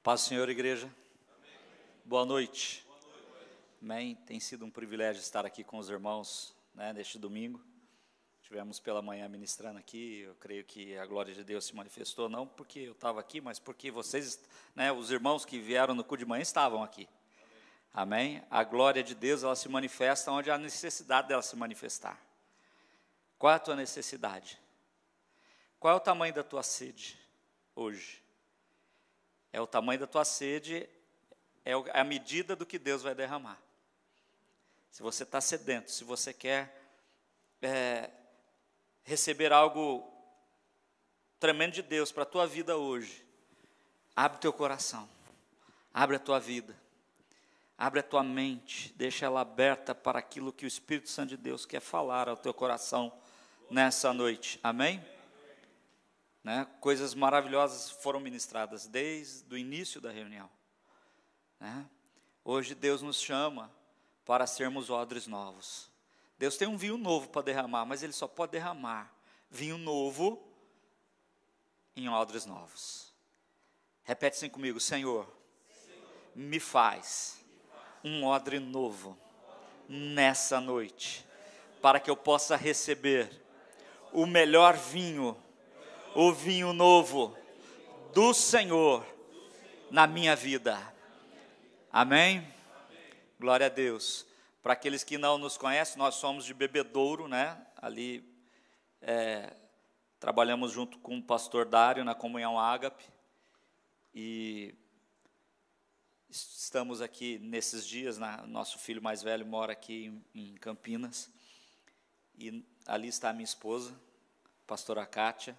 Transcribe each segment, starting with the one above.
Paz do Senhor, igreja. Amém. Boa noite. Amém. Tem sido um privilégio estar aqui com os irmãos, neste domingo. Tivemos pela manhã ministrando aqui. Eu creio que a glória de Deus se manifestou, não porque eu estava aqui, mas porque vocês, os irmãos que vieram no culto de manhã estavam aqui. Amém. Amém. A glória de Deus, ela se manifesta onde há necessidade dela se manifestar. Qual é a tua necessidade? Qual é o tamanho da tua sede hoje? É o tamanho da tua sede, é a medida do que Deus vai derramar. Se você está sedento, se você quer receber algo tremendo de Deus para a tua vida hoje, abre teu coração, abre a tua vida, abre a tua mente, deixa ela aberta para aquilo que o Espírito Santo de Deus quer falar ao teu coração nessa noite. Amém? Coisas maravilhosas foram ministradas desde o início da reunião. Hoje Deus nos chama para sermos odres novos. Deus tem um vinho novo para derramar, mas Ele só pode derramar vinho novo em odres novos. Repete assim comigo: Senhor, me faz um odre novo nessa noite, para que eu possa receber o melhor vinho, o vinho novo do Senhor na minha vida. Amém? Glória a Deus. Para aqueles que não nos conhecem, nós somos de Bebedouro, Ali trabalhamos junto com o pastor Dário na Comunhão Ágape. E estamos aqui nesses dias, nosso filho mais velho mora aqui em Campinas. E ali está a minha esposa, a pastora Kátia.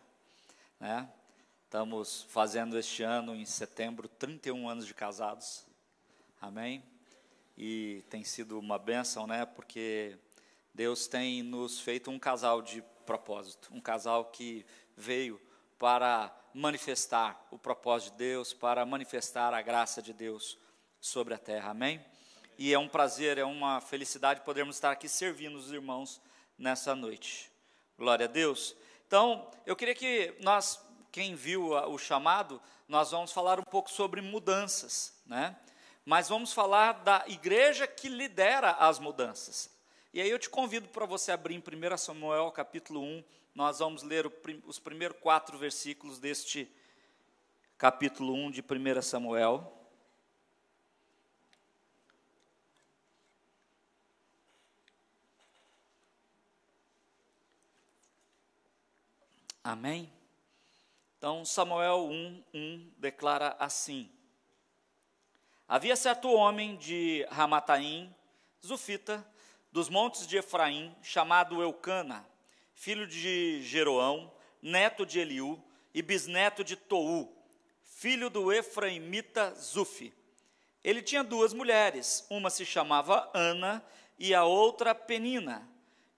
Estamos fazendo este ano, em setembro, 31 anos de casados. Amém? E tem sido uma bênção, porque Deus tem nos feito um casal de propósito, um casal que veio para manifestar o propósito de Deus, para manifestar a graça de Deus sobre a terra. Amém? E é um prazer, é uma felicidade podermos estar aqui servindo os irmãos nessa noite. Glória a Deus. Então, eu queria que nós, quem viu o chamado, nós vamos falar um pouco sobre mudanças, Mas vamos falar da igreja que lidera as mudanças. E aí eu te convido para você abrir em 1 Samuel, capítulo 1, nós vamos ler os primeiros 4 versículos deste capítulo 1 de 1 Samuel. Amém? Então, Samuel 1 declara assim: Havia certo homem de Ramataim, Zufita, dos montes de Efraim, chamado Eucana, filho de Jeroão, neto de Eliú e bisneto de Tou, filho do Efraimita Zufi. Ele tinha 2 mulheres, uma se chamava Ana e a outra Penina.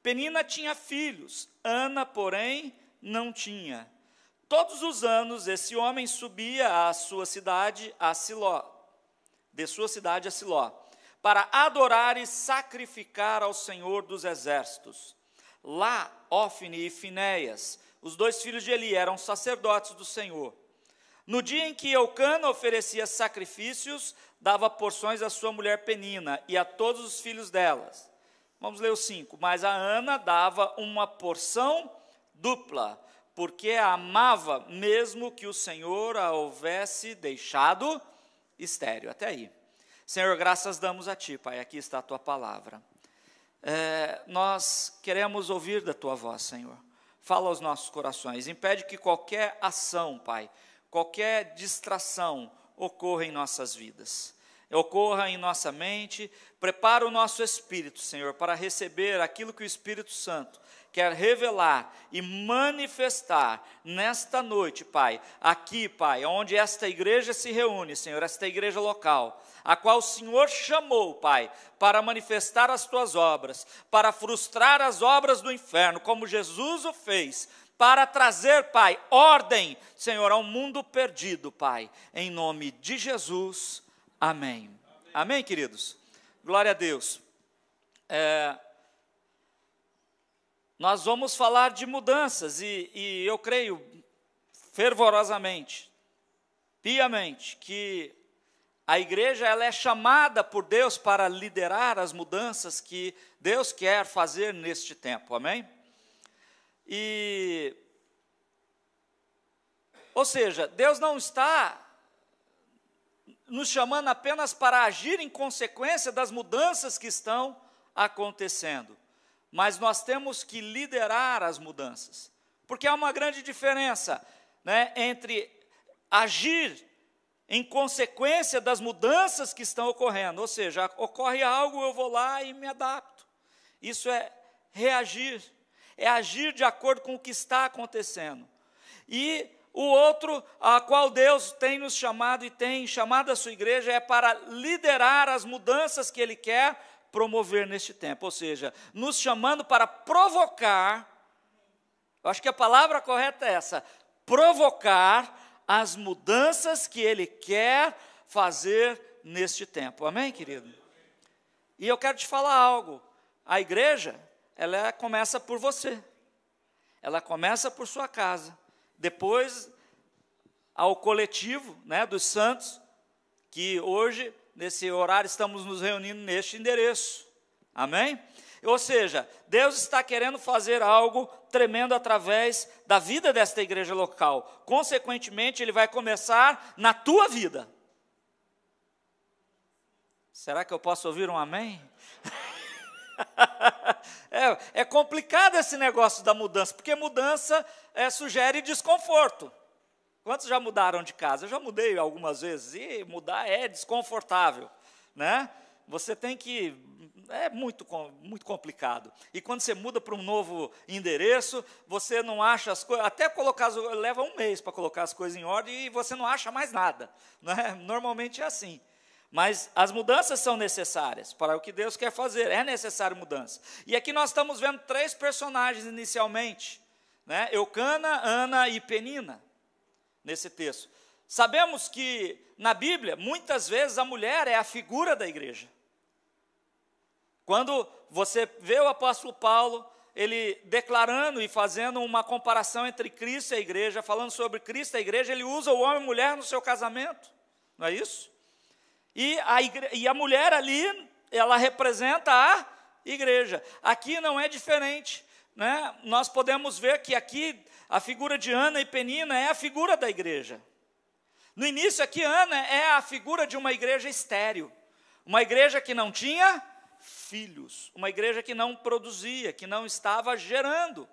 Penina tinha filhos, Ana, porém, não tinha. Todos os anos esse homem subia à sua cidade, a Siló, de sua cidade a Siló, para adorar e sacrificar ao Senhor dos exércitos. Lá, Ofni e Finéias, os 2 filhos de Eli, eram sacerdotes do Senhor. No dia em que Eucana oferecia sacrifícios, dava porções à sua mulher Penina e a todos os filhos delas. Vamos ler o 5. Mas a Ana dava uma porção dupla, porque a amava, mesmo que o Senhor a houvesse deixado estéril. Até aí. Senhor, graças damos a Ti, Pai, aqui está a Tua palavra. Nós queremos ouvir da Tua voz, Senhor. Fala aos nossos corações, impede que qualquer ação, Pai, qualquer distração ocorra em nossas vidas, ocorra em nossa mente. Prepara o nosso espírito, Senhor, para receber aquilo que o Espírito Santo quer revelar e manifestar nesta noite, Pai, aqui, Pai, onde esta igreja se reúne, Senhor, esta igreja local, a qual o Senhor chamou, Pai, para manifestar as Tuas obras, para frustrar as obras do inferno, como Jesus o fez, para trazer, Pai, ordem, Senhor, ao mundo perdido, Pai, em nome de Jesus, amém. Amém, queridos? Glória a Deus. Nós vamos falar de mudanças e eu creio fervorosamente, piamente, que a igreja ela é chamada por Deus para liderar as mudanças que Deus quer fazer neste tempo, amém? Ou seja, Deus não está nos chamando apenas para agir em consequência das mudanças que estão acontecendo, mas nós temos que liderar as mudanças, porque há uma grande diferença, né, entre agir em consequência das mudanças que estão ocorrendo, ou seja, ocorre algo, eu vou lá e me adapto. Isso é reagir, é agir de acordo com o que está acontecendo. E o outro, a qual Deus tem nos chamado e tem chamado a sua igreja, é para liderar as mudanças que Ele quer promover neste tempo, ou seja, nos chamando para provocar, eu acho que a palavra correta é essa, provocar as mudanças que Ele quer fazer neste tempo, amém, querido? E eu quero te falar algo, a igreja, ela começa por você, ela começa por sua casa, depois ao coletivo, né, dos santos, que hoje, nesse horário, estamos nos reunindo neste endereço, amém? Ou seja, Deus está querendo fazer algo tremendo através da vida desta igreja local. Consequentemente, Ele vai começar na tua vida. Será que eu posso ouvir um amém? É complicado esse negócio da mudança, porque mudança sugere desconforto. Quantos já mudaram de casa? Eu já mudei algumas vezes, e mudar é desconfortável, né? Você tem que... É muito complicado. E quando você muda para um novo endereço, você não acha as coisas... Até colocar... Leva um mês para colocar as coisas em ordem e você não acha mais nada, né? Normalmente é assim. Mas as mudanças são necessárias para o que Deus quer fazer. É necessário mudança. E aqui nós estamos vendo 3 personagens inicialmente, né? Eucana, Ana e Penina, nesse texto. Sabemos que, na Bíblia, muitas vezes a mulher é a figura da igreja. Quando você vê o apóstolo Paulo, ele declarando e fazendo uma comparação entre Cristo e a igreja, falando sobre Cristo e a igreja, ele usa o homem e a mulher no seu casamento, não é isso? E a mulher ali, ela representa a igreja. Aqui não é diferente, né? Nós podemos ver que aqui a figura de Ana e Penina é a figura da igreja. No início aqui, Ana é a figura de uma igreja estéril, uma igreja que não tinha filhos, uma igreja que não produzia, que não estava gerando.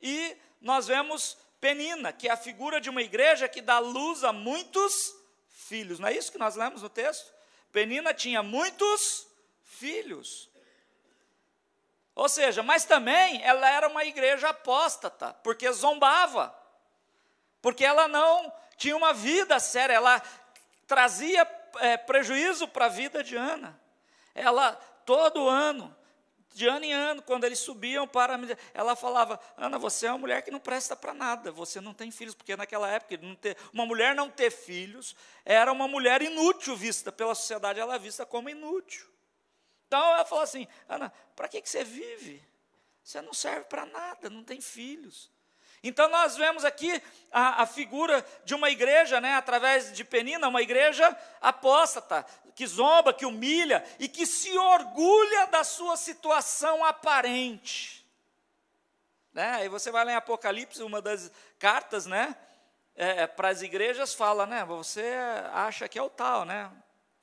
E nós vemos Penina, que é a figura de uma igreja que dá luz a muitos filhos. Não é isso que nós lemos no texto? Penina tinha muitos filhos. Ou seja, mas também ela era uma igreja apóstata, porque zombava, porque ela não tinha uma vida séria, ela trazia prejuízo para a vida de Ana. Ela, todo ano, de ano em ano, quando eles subiam ela falava, Ana, você é uma mulher que não presta para nada, você não tem filhos, porque naquela época, uma mulher não ter filhos, era uma mulher inútil vista pela sociedade, ela é vista como inútil. Então, ela falou assim, Ana, para que você vive? Você não serve para nada, não tem filhos. Então, nós vemos aqui a figura de uma igreja, né, através de Penina, uma igreja apóstata, que zomba, que humilha e que se orgulha da sua situação aparente. Né? Aí você vai lá em Apocalipse, uma das cartas, né, para as igrejas, fala, né, você acha que é o tal, né?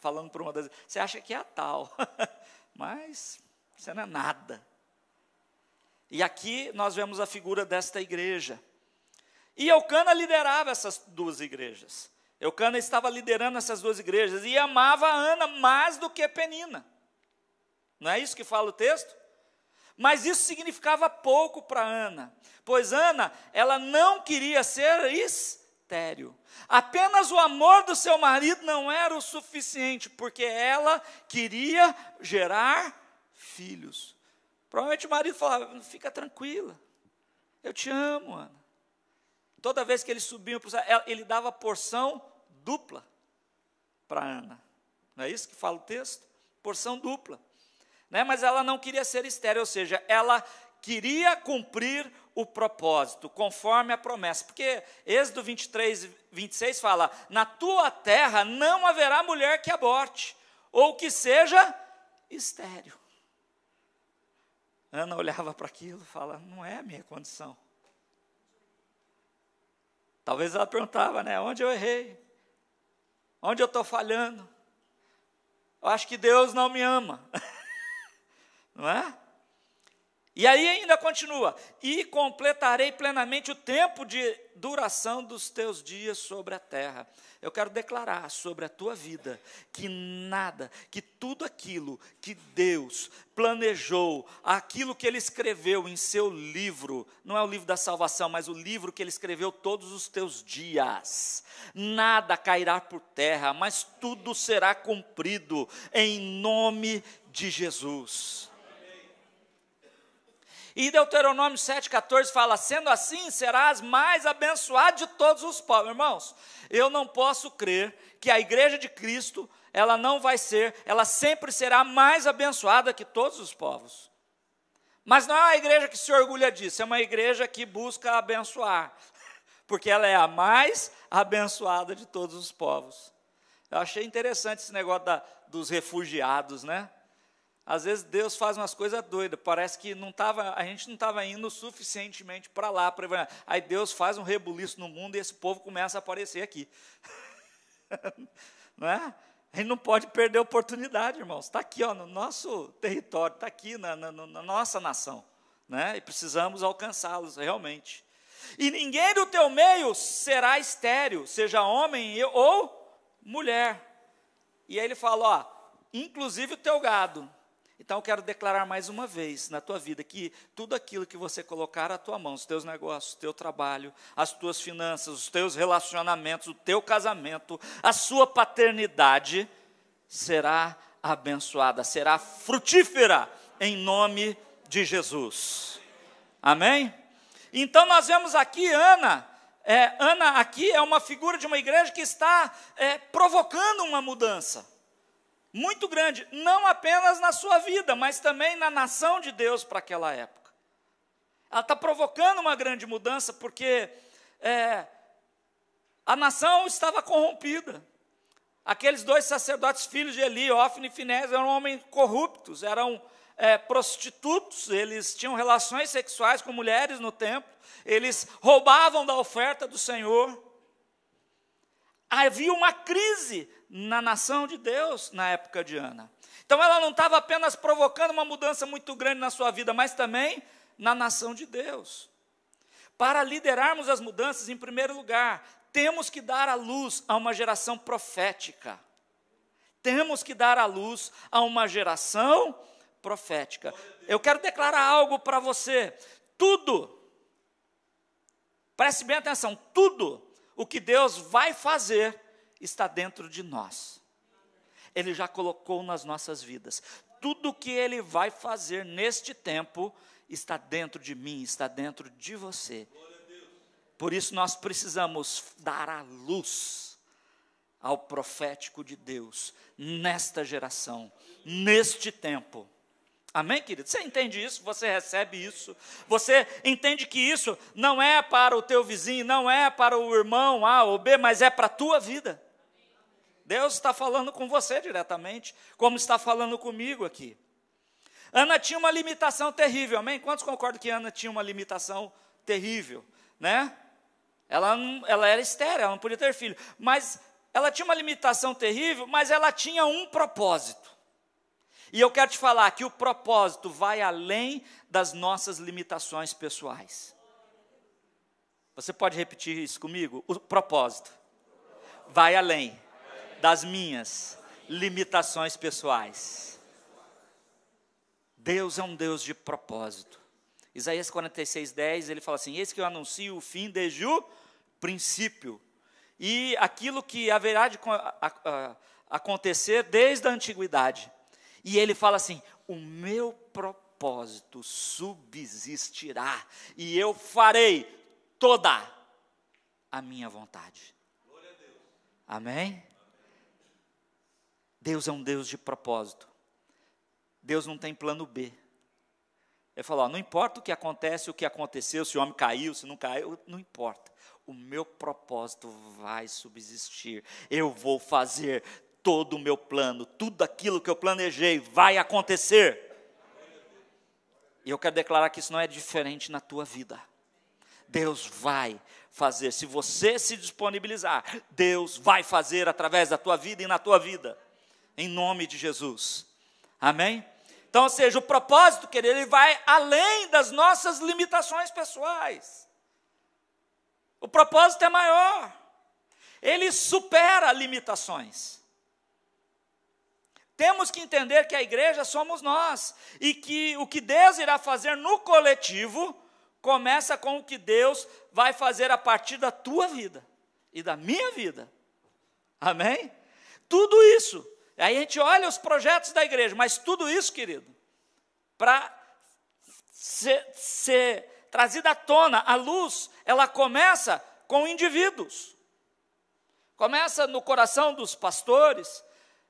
Falando para uma das... Você acha que é a tal, mas você não é nada. E aqui nós vemos a figura desta igreja. E Eucana liderava essas 2 igrejas. Eucana estava liderando essas 2 igrejas e amava a Ana mais do que Penina. Não é isso que fala o texto? Mas isso significava pouco para Ana, pois Ana, ela não queria ser estéril. Apenas o amor do seu marido não era o suficiente, porque ela queria gerar filhos. Provavelmente o marido falava, fica tranquila, eu te amo, Ana. Toda vez que eles subiam para o céu, ele dava porção dupla para Ana. Não é isso que fala o texto? Porção dupla. Né? Mas ela não queria ser estéril, ou seja, ela queria cumprir o propósito, conforme a promessa. Porque Êxodo 23, 26 fala: na tua terra não haverá mulher que aborte, ou que seja estéril. Ana olhava para aquilo e fala: não é a minha condição. Talvez ela perguntava, né? Onde eu errei? Onde eu estou falhando? Eu acho que Deus não me ama. Não é? E aí ainda continua: e completarei plenamente o tempo de duração dos teus dias sobre a terra. Eu quero declarar sobre a tua vida que nada, que tudo aquilo que Deus planejou, aquilo que Ele escreveu em seu livro, não é o livro da salvação, mas o livro que Ele escreveu todos os teus dias, nada cairá por terra, mas tudo será cumprido em nome de Jesus. E Deuteronômio 7,14 fala: sendo assim, serás mais abençoado de todos os povos. Irmãos, eu não posso crer que a igreja de Cristo, ela não vai ser, ela sempre será mais abençoada que todos os povos. Mas não é uma igreja que se orgulha disso, é uma igreja que busca abençoar, porque ela é a mais abençoada de todos os povos. Eu achei interessante esse negócio dos refugiados, né? Às vezes Deus faz umas coisas doidas, parece que a gente não estava indo suficientemente para lá. Aí Deus faz um rebuliço no mundo e esse povo começa a aparecer aqui. Não é? A gente não pode perder a oportunidade, irmãos. Está aqui, ó, no nosso território, está aqui na nossa nação. Né? E precisamos alcançá-los realmente. E ninguém do teu meio será estéril, seja homem ou mulher. E aí ele fala, ó, inclusive o teu gado. Então eu quero declarar mais uma vez na tua vida que tudo aquilo que você colocar à tua mão, os teus negócios, o teu trabalho, as tuas finanças, os teus relacionamentos, o teu casamento, a sua paternidade, será abençoada, será frutífera em nome de Jesus. Amém? Então nós vemos aqui Ana. Ana aqui é uma figura de uma igreja que está provocando uma mudança muito grande, não apenas na sua vida, mas também na nação de Deus para aquela época. Ela está provocando uma grande mudança porque a nação estava corrompida. Aqueles dois sacerdotes, filhos de Eli, Hófni e Finés, eram homens corruptos, eram prostitutos, eles tinham relações sexuais com mulheres no templo, eles roubavam da oferta do Senhor. Havia uma crise na nação de Deus na época de Ana. Então ela não estava apenas provocando uma mudança muito grande na sua vida, mas também na nação de Deus. Para liderarmos as mudanças, em primeiro lugar, temos que dar à luz a uma geração profética. Temos que dar à luz a uma geração profética. Eu quero declarar algo para você. Tudo, preste bem atenção, tudo o que Deus vai fazer está dentro de nós. Ele já colocou nas nossas vidas. Tudo o que Ele vai fazer neste tempo está dentro de mim, está dentro de você. Por isso nós precisamos dar a luz ao profético de Deus nesta geração, neste tempo. Amém, querido? Você entende isso? Você recebe isso? Você entende que isso não é para o teu vizinho, não é para o irmão A ou B, mas é para a tua vida. Deus está falando com você diretamente, como está falando comigo aqui. Ana tinha uma limitação terrível, amém? Quantos concordam que Ana tinha uma limitação terrível? Né? Ela era estéril, ela não podia ter filho. Mas ela tinha uma limitação terrível, mas ela tinha um propósito. E eu quero te falar que o propósito vai além das nossas limitações pessoais. Você pode repetir isso comigo? O propósito vai além das minhas limitações pessoais. Deus é um Deus de propósito. Isaías 46:10, ele fala assim: eis que eu anuncio o fim desde o princípio, e aquilo que haverá de acontecer desde a antiguidade. E ele fala assim: o meu propósito subsistirá, e eu farei toda a minha vontade. Glória a Deus. Amém? Deus é um Deus de propósito. Deus não tem plano B. Ele falou, ó, não importa o que acontece, o que aconteceu, se o homem caiu, se não caiu, não importa. O meu propósito vai subsistir. Eu vou fazer todo o meu plano, tudo aquilo que eu planejei vai acontecer. E eu quero declarar que isso não é diferente na tua vida. Deus vai fazer. Se você se disponibilizar, Deus vai fazer através da tua vida e na tua vida. Em nome de Jesus. Amém? Então, ou seja, o propósito, querido, ele vai além das nossas limitações pessoais. O propósito é maior. Ele supera limitações. Temos que entender que a igreja somos nós. E que o que Deus irá fazer no coletivo começa com o que Deus vai fazer a partir da tua vida e da minha vida. Amém? Tudo isso. Aí a gente olha os projetos da igreja, mas tudo isso, querido, para ser trazida à tona, à luz, ela começa com indivíduos. Começa no coração dos pastores,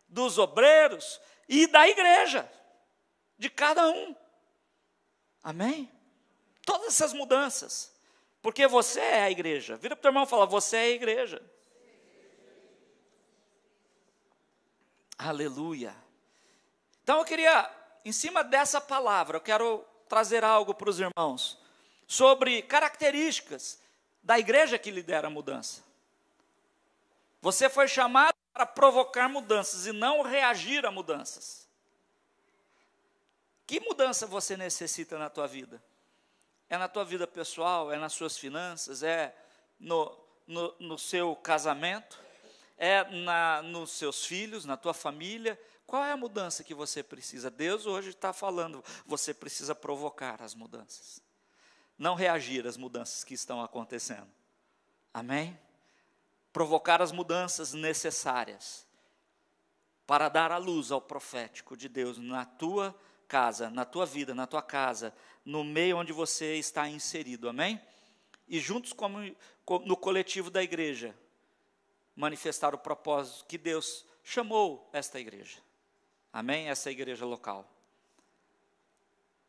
dos obreiros e da igreja, de cada um. Amém? Todas essas mudanças, porque você é a igreja. Vira para o teu irmão e fala, você é a igreja. Aleluia. Então eu queria, em cima dessa palavra, eu quero trazer algo para os irmãos, sobre características da igreja que lidera a mudança. Você foi chamado para provocar mudanças e não reagir a mudanças. Que mudança você necessita na tua vida? É na tua vida pessoal, é nas suas finanças, é no seu casamento, é nos seus filhos, na tua família. Qual é a mudança que você precisa? Deus hoje está falando, você precisa provocar as mudanças, não reagir às mudanças que estão acontecendo. Amém? Provocar as mudanças necessárias para dar a luz ao profético de Deus na tua casa, na tua vida, na tua casa, no meio onde você está inserido, amém? E juntos no coletivo da igreja, manifestar o propósito que Deus chamou esta igreja, amém? Essa igreja local.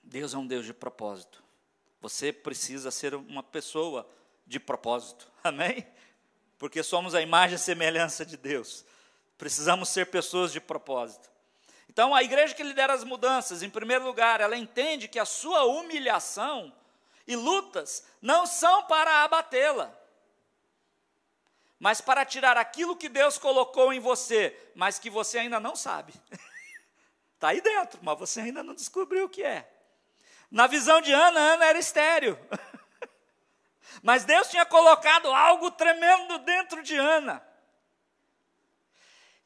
Deus é um Deus de propósito. Você precisa ser uma pessoa de propósito, amém? Porque somos a imagem e semelhança de Deus. Precisamos ser pessoas de propósito. Então, a igreja que lidera as mudanças, em primeiro lugar, ela entende que a sua humilhação e lutas não são para abatê-la, mas para tirar aquilo que Deus colocou em você, mas que você ainda não sabe. Está aí dentro, mas você ainda não descobriu o que é. Na visão de Ana, Ana era estéril. Mas Deus tinha colocado algo tremendo dentro de Ana.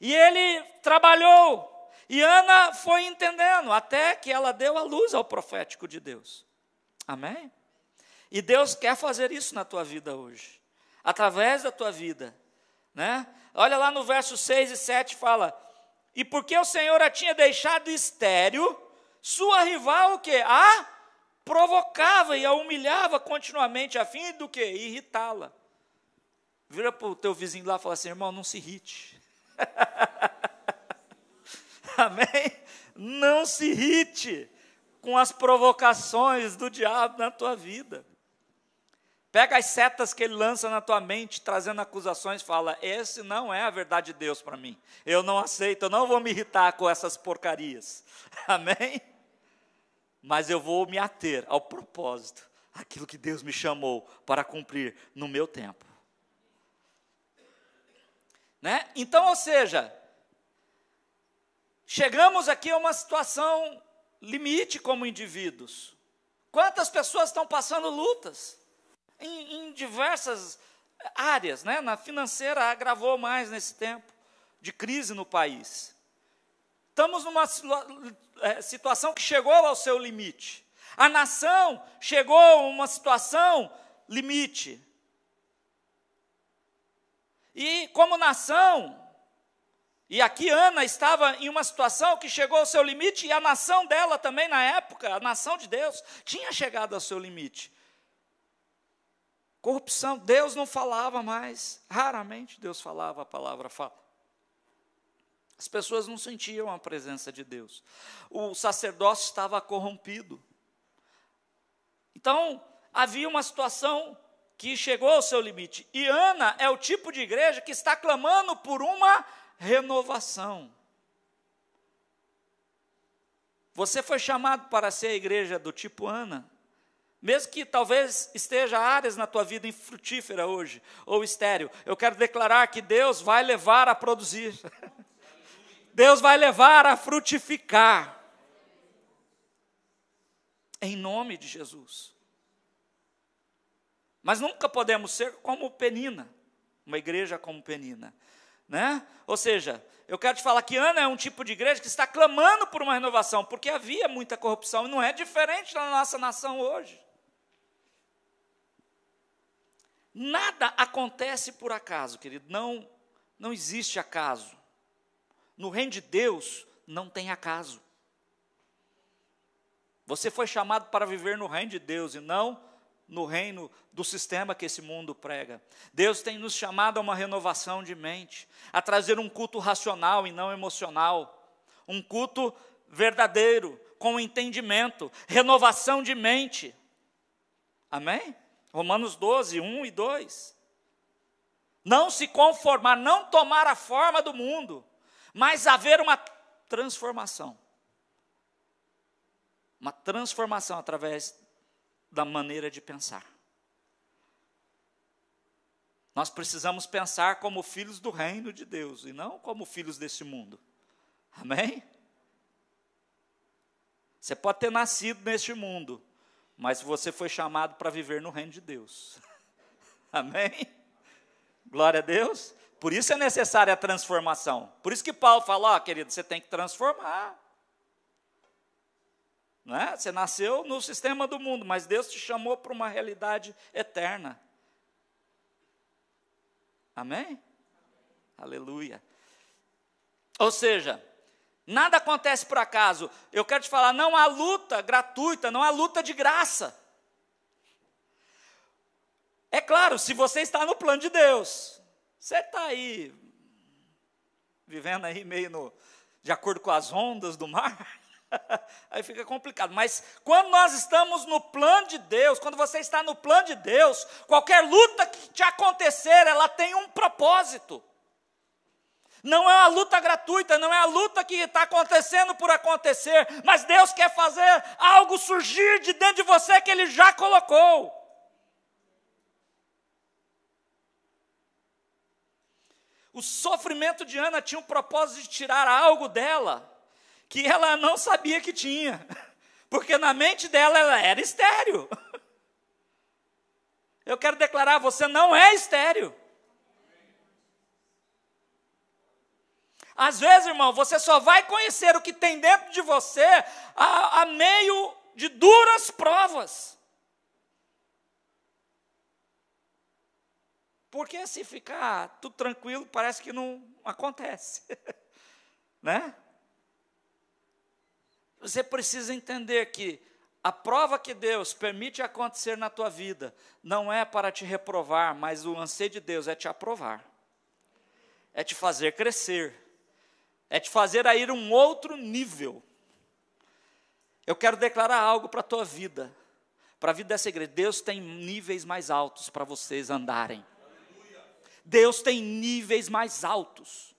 E ele trabalhou. E Ana foi entendendo, até que ela deu a luz ao profético de Deus. Amém? E Deus quer fazer isso na tua vida hoje. Através da tua vida. Né? Olha lá no verso 6 e 7, fala, e porque o Senhor a tinha deixado estéril, sua rival o quê? A provocava e a humilhava continuamente, a fim do quê? Irritá-la. Vira para o teu vizinho lá e fala assim, irmão, não se irrite. Amém? Não se irrite com as provocações do diabo na tua vida. Pega as setas que ele lança na tua mente, trazendo acusações, fala, esse não é a verdade de Deus para mim. Eu não aceito, eu não vou me irritar com essas porcarias. Amém? Mas eu vou me ater ao propósito, aquilo que Deus me chamou para cumprir no meu tempo. Né? Então, ou seja, chegamos aqui a uma situação limite como indivíduos. Quantas pessoas estão passando lutas em diversas áreas, né? Na financeira agravou mais nesse tempo de crise no país. Estamos numa situação que chegou ao seu limite. A nação chegou a uma situação limite. E como nação, e aqui Ana estava em uma situação que chegou ao seu limite, e a nação dela também na época, a nação de Deus, tinha chegado ao seu limite. Corrupção, Deus não falava mais, raramente Deus falava, a palavra fala. As pessoas não sentiam a presença de Deus. O sacerdócio estava corrompido. Então, havia uma situação que chegou ao seu limite. E Ana é o tipo de igreja que está clamando por uma renovação. Você foi chamado para ser a igreja do tipo Ana, mesmo que talvez esteja áreas na tua vida infrutífera hoje, ou estéril. Eu quero declarar que Deus vai levar a produzir. Deus vai levar a frutificar. Em nome de Jesus. Mas nunca podemos ser como Penina, uma igreja como Penina, né? Ou seja, eu quero te falar que Ana é um tipo de igreja que está clamando por uma renovação, porque havia muita corrupção, e não é diferente na nossa nação hoje. Nada acontece por acaso, querido, não existe acaso. No reino de Deus não tem acaso. Você foi chamado para viver no reino de Deus e não no reino do sistema que esse mundo prega. Deus tem nos chamado a uma renovação de mente, a trazer um culto racional e não emocional, um culto verdadeiro, com entendimento, renovação de mente. Amém? Romanos 12, 1 e 2. Não se conformar, não tomar a forma do mundo, mas haver uma transformação. Uma transformação através da maneira de pensar. Nós precisamos pensar como filhos do reino de Deus e não como filhos desse mundo. Amém? Você pode ter nascido neste mundo, mas você foi chamado para viver no reino de Deus. Amém? Glória a Deus. Por isso é necessária a transformação. Por isso que Paulo fala, querido, você tem que transformar. Não é? Você nasceu no sistema do mundo, mas Deus te chamou para uma realidade eterna. Amém? Aleluia. Ou seja, nada acontece por acaso. Eu quero te falar, não há luta gratuita, não há luta de graça. É claro, se você está no plano de Deus, você está aí, vivendo aí meio de acordo com as ondas do mar, aí fica complicado. Mas quando nós estamos no plano de Deus, quando você está no plano de Deus, qualquer luta que te acontecer, ela tem um propósito. Não é uma luta gratuita, não é a luta que está acontecendo por acontecer, mas Deus quer fazer algo surgir de dentro de você que Ele já colocou. O sofrimento de Ana tinha o propósito de tirar algo dela, que ela não sabia que tinha, porque na mente dela ela era estéril. Eu quero declarar, você não é estéril. Às vezes, irmão, você só vai conhecer o que tem dentro de você a meio de duras provas. Porque se ficar tudo tranquilo, parece que não acontece. Né? Você precisa entender que a prova que Deus permite acontecer na tua vida não é para te reprovar, mas o anseio de Deus é te aprovar. É te fazer crescer. É te fazer a ir a um outro nível. Eu quero declarar algo para a tua vida, para a vida dessa igreja. Deus tem níveis mais altos para vocês andarem. Deus tem níveis mais altos.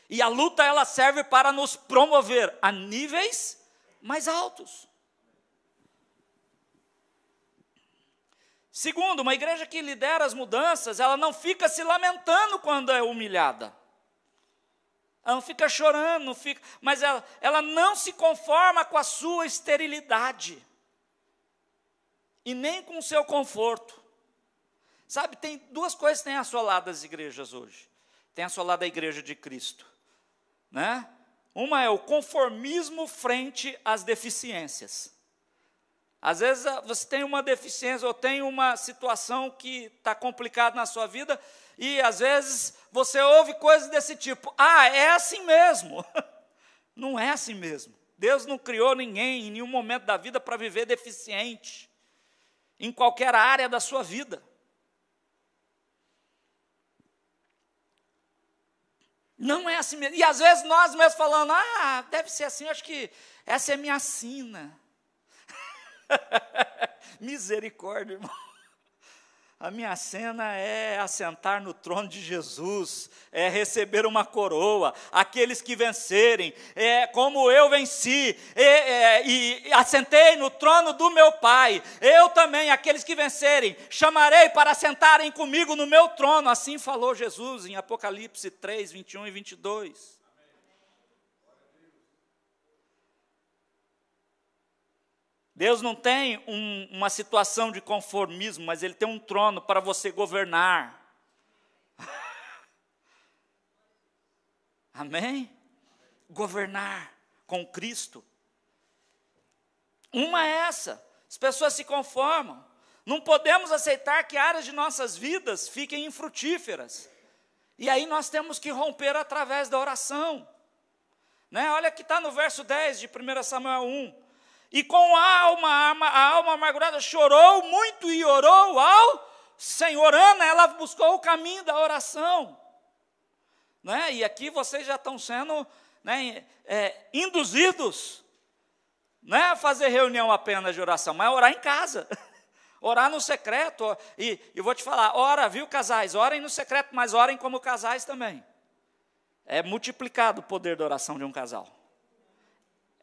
E a luta, ela serve para nos promover a níveis mais altos. Segundo, uma igreja que lidera as mudanças, ela não fica se lamentando quando é humilhada. Ela não fica chorando, não fica, mas ela não se conforma com a sua esterilidade. E nem com o seu conforto. Sabe, tem duas coisas que têm assolado as igrejas hoje. Tem assolado a igreja de Cristo. Né? Uma é o conformismo frente às deficiências. Às vezes você tem uma deficiência ou tem uma situação que está complicada na sua vida e às vezes você ouve coisas desse tipo. Ah, é assim mesmo. Não é assim mesmo. Deus não criou ninguém em nenhum momento da vida para viver deficiente. Em qualquer área da sua vida. Não é assim mesmo. E às vezes nós mesmos falando, deve ser assim, acho que essa é minha sina. Misericórdia, irmão. A minha cena é assentar no trono de Jesus, é receber uma coroa, aqueles que vencerem, como eu venci, e assentei no trono do meu Pai, eu também, aqueles que vencerem, chamarei para assentarem comigo no meu trono, assim falou Jesus em Apocalipse 3, 21 e 22. Deus não tem uma situação de conformismo, mas Ele tem um trono para você governar. Amém? Governar com Cristo. Uma é essa, as pessoas se conformam. Não podemos aceitar que áreas de nossas vidas fiquem infrutíferas. E aí nós temos que romper através da oração. Né? Olha que está no verso 10 de 1 Samuel 1. E com a alma amargurada chorou muito e orou ao Senhor. Ana, ela buscou o caminho da oração. Né? E aqui vocês já estão sendo, né, induzidos, não é a fazer reunião apenas de oração, mas orar em casa. Orar no secreto. E eu vou te falar, ora, viu, casais? Orem no secreto, mas orem como casais também. É multiplicado o poder da oração de um casal.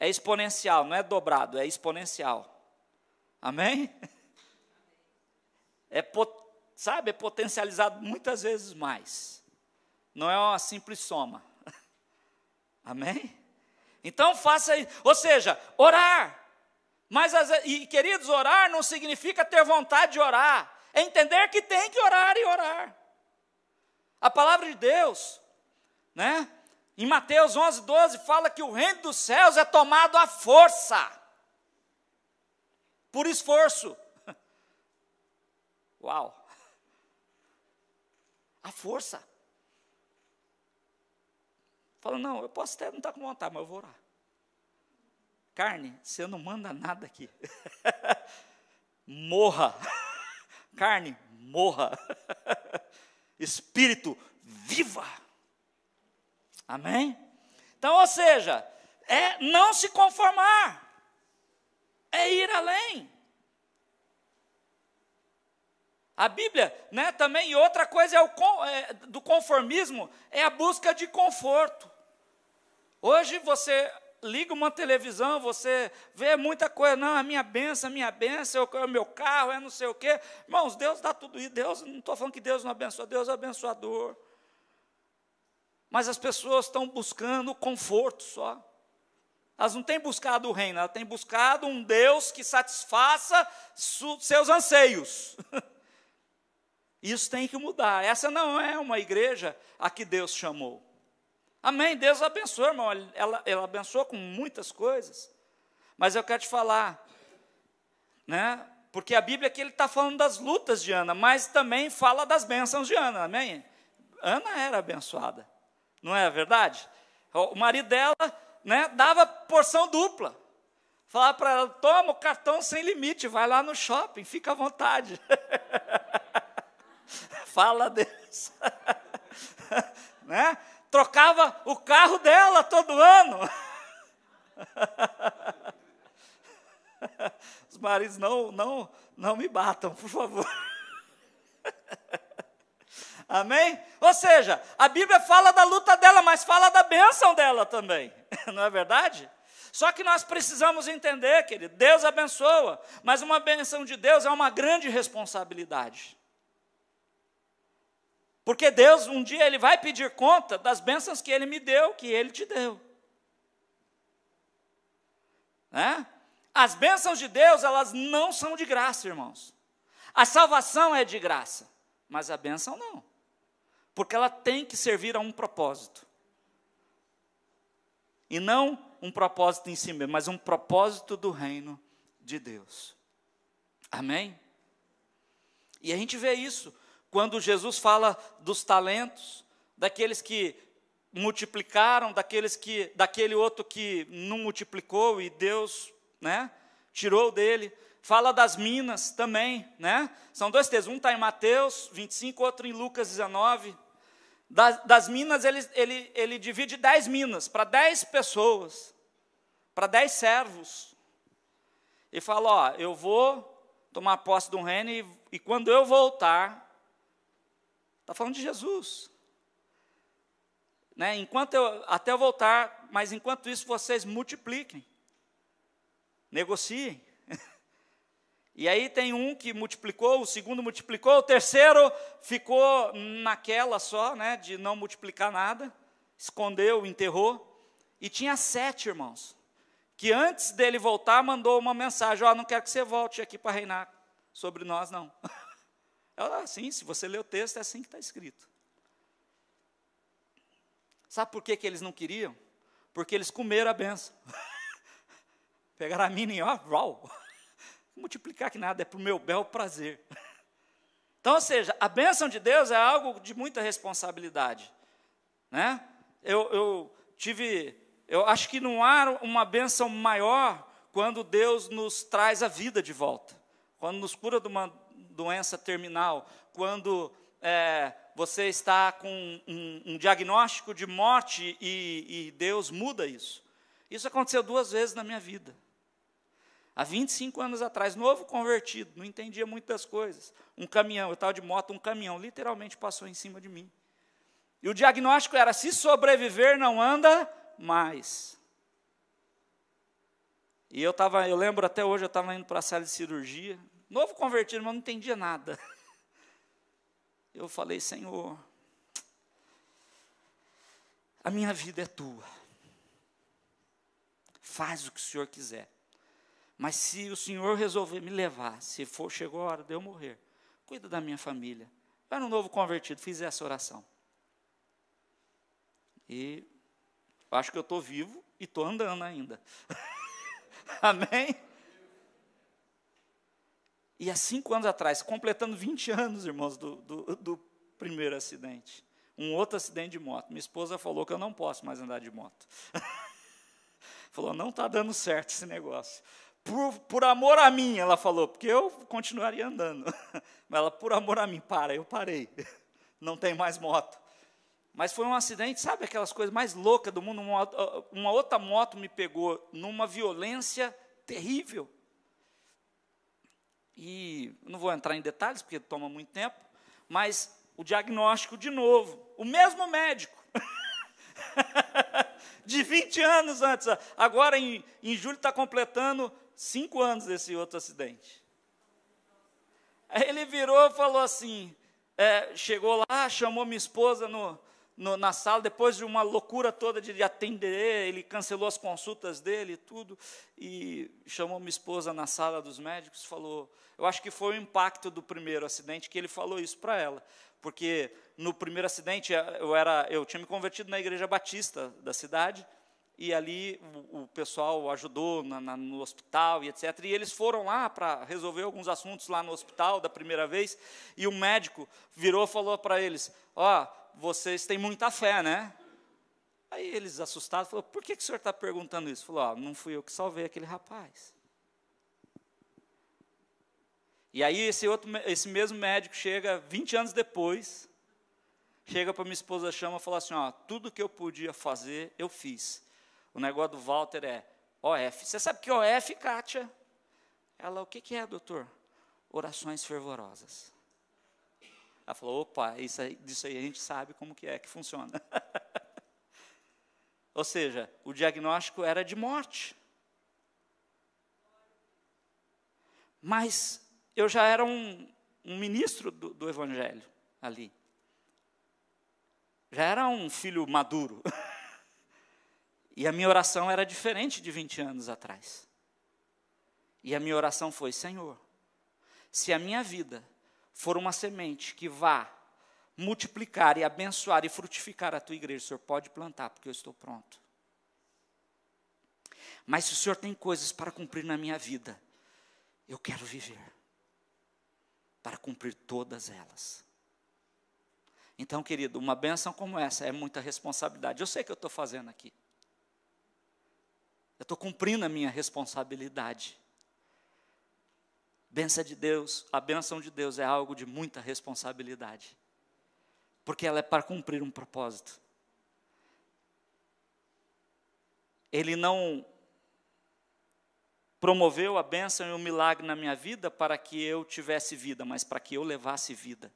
É exponencial, não é dobrado, é exponencial. Amém? É potencializado muitas vezes mais. Não é uma simples soma. Amém? Então faça isso. Ou seja, orar. Mas, queridos, orar não significa ter vontade de orar. É entender que tem que orar e orar. A palavra de Deus, né? Em Mateus 11, 12, fala que o reino dos céus é tomado à força, por esforço. Uau! A força. Fala, não, eu posso até não estar com vontade, mas eu vou orar. Carne, você não manda nada aqui. Morra. Carne, morra. Espírito, viva. Amém? Então, ou seja, é não se conformar, é ir além. A Bíblia, né, também, e outra coisa do conformismo, é a busca de conforto. Hoje você liga uma televisão, você vê muita coisa, não, a minha bênção, o meu carro, é não sei o quê. Irmãos, Deus dá tudo isso, Deus, não estou falando que Deus não abençoa, Deus é abençoador. Mas as pessoas estão buscando conforto só. Elas não têm buscado o reino, elas têm buscado um Deus que satisfaça seus anseios. Isso tem que mudar. Essa não é uma igreja a que Deus chamou. Amém? Deus abençoa, irmão. Ela abençoa com muitas coisas. Mas eu quero te falar, né? Porque a Bíblia aqui ele está falando das lutas de Ana, mas também fala das bênçãos de Ana. Amém? Ana era abençoada. Não é verdade? O marido dela, né, dava porção dupla. Falava para ela, toma o cartão sem limite, vai lá no shopping, fica à vontade. Fala a Deus. Né? Trocava o carro dela todo ano. Os maridos não me batam, por favor. Amém? Ou seja, a Bíblia fala da luta dela, mas fala da bênção dela também. Não é verdade? Só que nós precisamos entender, querido, Deus abençoa, mas uma bênção de Deus é uma grande responsabilidade. Porque Deus, um dia, Ele vai pedir conta das bênçãos que Ele me deu, que Ele te deu. Né? As bênçãos de Deus, elas não são de graça, irmãos. A salvação é de graça, mas a bênção não. Porque ela tem que servir a um propósito. E não um propósito em si mesmo, mas um propósito do reino de Deus. Amém? E a gente vê isso quando Jesus fala dos talentos, daqueles que multiplicaram, daquele outro que não multiplicou e Deus, né, tirou dele. Fala das minas também, né? São dois textos, um está em Mateus 25, outro em Lucas 19. Das minas, ele divide 10 minas para 10 pessoas, para 10 servos. E fala, ó, eu vou tomar posse de um reino, e quando eu voltar, está falando de Jesus. Né? Até eu voltar, mas enquanto isso vocês multipliquem, negociem. E aí tem um que multiplicou, o segundo multiplicou, o terceiro ficou naquela só, né, de não multiplicar nada, escondeu, enterrou. E tinha 7 irmãos, que antes dele voltar, mandou uma mensagem: não quero que você volte aqui para reinar sobre nós, não. Assim, se você ler o texto, é assim que está escrito. Sabe por que eles não queriam? Porque eles comeram a benção. Pegaram a mina e multiplicar que nada, é para o meu bel prazer. Então, ou seja, a bênção de Deus é algo de muita responsabilidade. Né? Eu acho que não há uma bênção maior quando Deus nos traz a vida de volta, quando nos cura de uma doença terminal, quando você está com um diagnóstico de morte e Deus muda isso. Isso aconteceu 2 vezes na minha vida. Há 25 anos atrás, novo convertido, não entendia muitas coisas. Um caminhão, eu estava de moto, um caminhão literalmente passou em cima de mim. E o diagnóstico era: se sobreviver, não anda mais. E eu lembro até hoje, eu estava indo para a sala de cirurgia, novo convertido, mas não entendia nada. Eu falei: Senhor, a minha vida é tua. Faz o que o Senhor quiser. Mas se o Senhor resolver me levar, chegou a hora de eu morrer, cuida da minha família. Eu era um novo convertido, fiz essa oração. E acho que eu estou vivo e estou andando ainda. Amém? E há 5 anos atrás, completando 20 anos, irmãos, do primeiro acidente. Um outro acidente de moto. Minha esposa falou que eu não posso mais andar de moto. Falou: não está dando certo esse negócio. Por amor a mim, ela falou, porque eu continuaria andando. Mas ela: por amor a mim, eu parei. Não tem mais moto. Mas foi um acidente, sabe aquelas coisas mais loucas do mundo? Uma outra moto me pegou numa violência terrível. E não vou entrar em detalhes, porque toma muito tempo, mas o diagnóstico de novo, o mesmo médico, de 20 anos antes, agora em julho está completando 5 anos desse outro acidente. Aí ele virou e falou assim, chegou lá, chamou minha esposa na sala, depois de uma loucura toda de atender, ele cancelou as consultas dele e tudo, e chamou minha esposa na sala dos médicos, falou, eu acho que foi o impacto do primeiro acidente que ele falou isso para ela, porque no primeiro acidente eu tinha me convertido na igreja batista da cidade, e ali o pessoal ajudou no hospital e etc. E eles foram lá para resolver alguns assuntos lá no hospital da primeira vez, e o médico virou e falou para eles, vocês têm muita fé, né? Aí eles, assustados, falaram, por que o senhor está perguntando isso? Falou, não fui eu que salvei aquele rapaz. E aí esse mesmo médico chega, 20 anos depois, chega para minha esposa, chama e fala assim, tudo que eu podia fazer, eu fiz. O negócio do Walter é OF. Você sabe que OF, Kátia? Ela, o que é, doutor? Orações fervorosas. Ela falou, opa, disso aí a gente sabe como que funciona. Ou seja, o diagnóstico era de morte. Mas eu já era um ministro do Evangelho ali. Já era um filho maduro. E a minha oração era diferente de 20 anos atrás. E a minha oração foi, Senhor, se a minha vida for uma semente que vá multiplicar e abençoar e frutificar a tua igreja, o Senhor pode plantar, porque eu estou pronto. Mas se o Senhor tem coisas para cumprir na minha vida, eu quero viver para cumprir todas elas. Então, querido, uma bênção como essa é muita responsabilidade. Eu sei que eu estou fazendo aqui. Eu estou cumprindo a minha responsabilidade. A bênção de Deus é algo de muita responsabilidade. Porque ela é para cumprir um propósito. Ele não promoveu a bênção e o milagre na minha vida para que eu tivesse vida, mas para que eu levasse vida.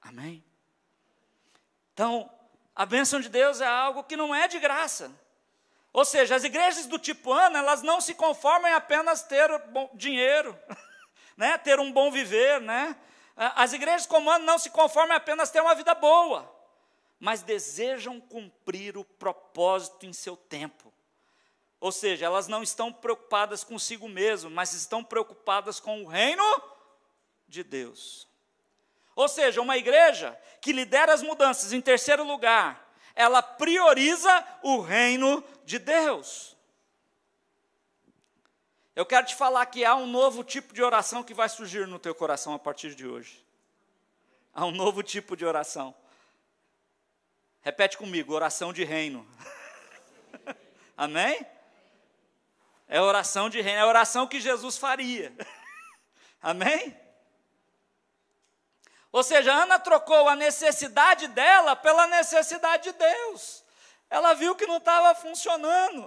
Amém? Então, a bênção de Deus é algo que não é de graça. Ou seja, as igrejas do tipo Ana, elas não se conformam em apenas ter dinheiro, né? Ter um bom viver, né? As igrejas como Ana não se conformam em apenas ter uma vida boa, mas desejam cumprir o propósito em seu tempo. Ou seja, elas não estão preocupadas consigo mesmas, mas estão preocupadas com o reino de Deus. Ou seja, uma igreja que lidera as mudanças, em terceiro lugar, ela prioriza o reino de Deus. Eu quero te falar que há um novo tipo de oração que vai surgir no teu coração a partir de hoje. Há um novo tipo de oração. Repete comigo, oração de reino. Amém? É oração de reino, é a oração que Jesus faria. Amém? Ou seja, Ana trocou a necessidade dela pela necessidade de Deus. Ela viu que não estava funcionando.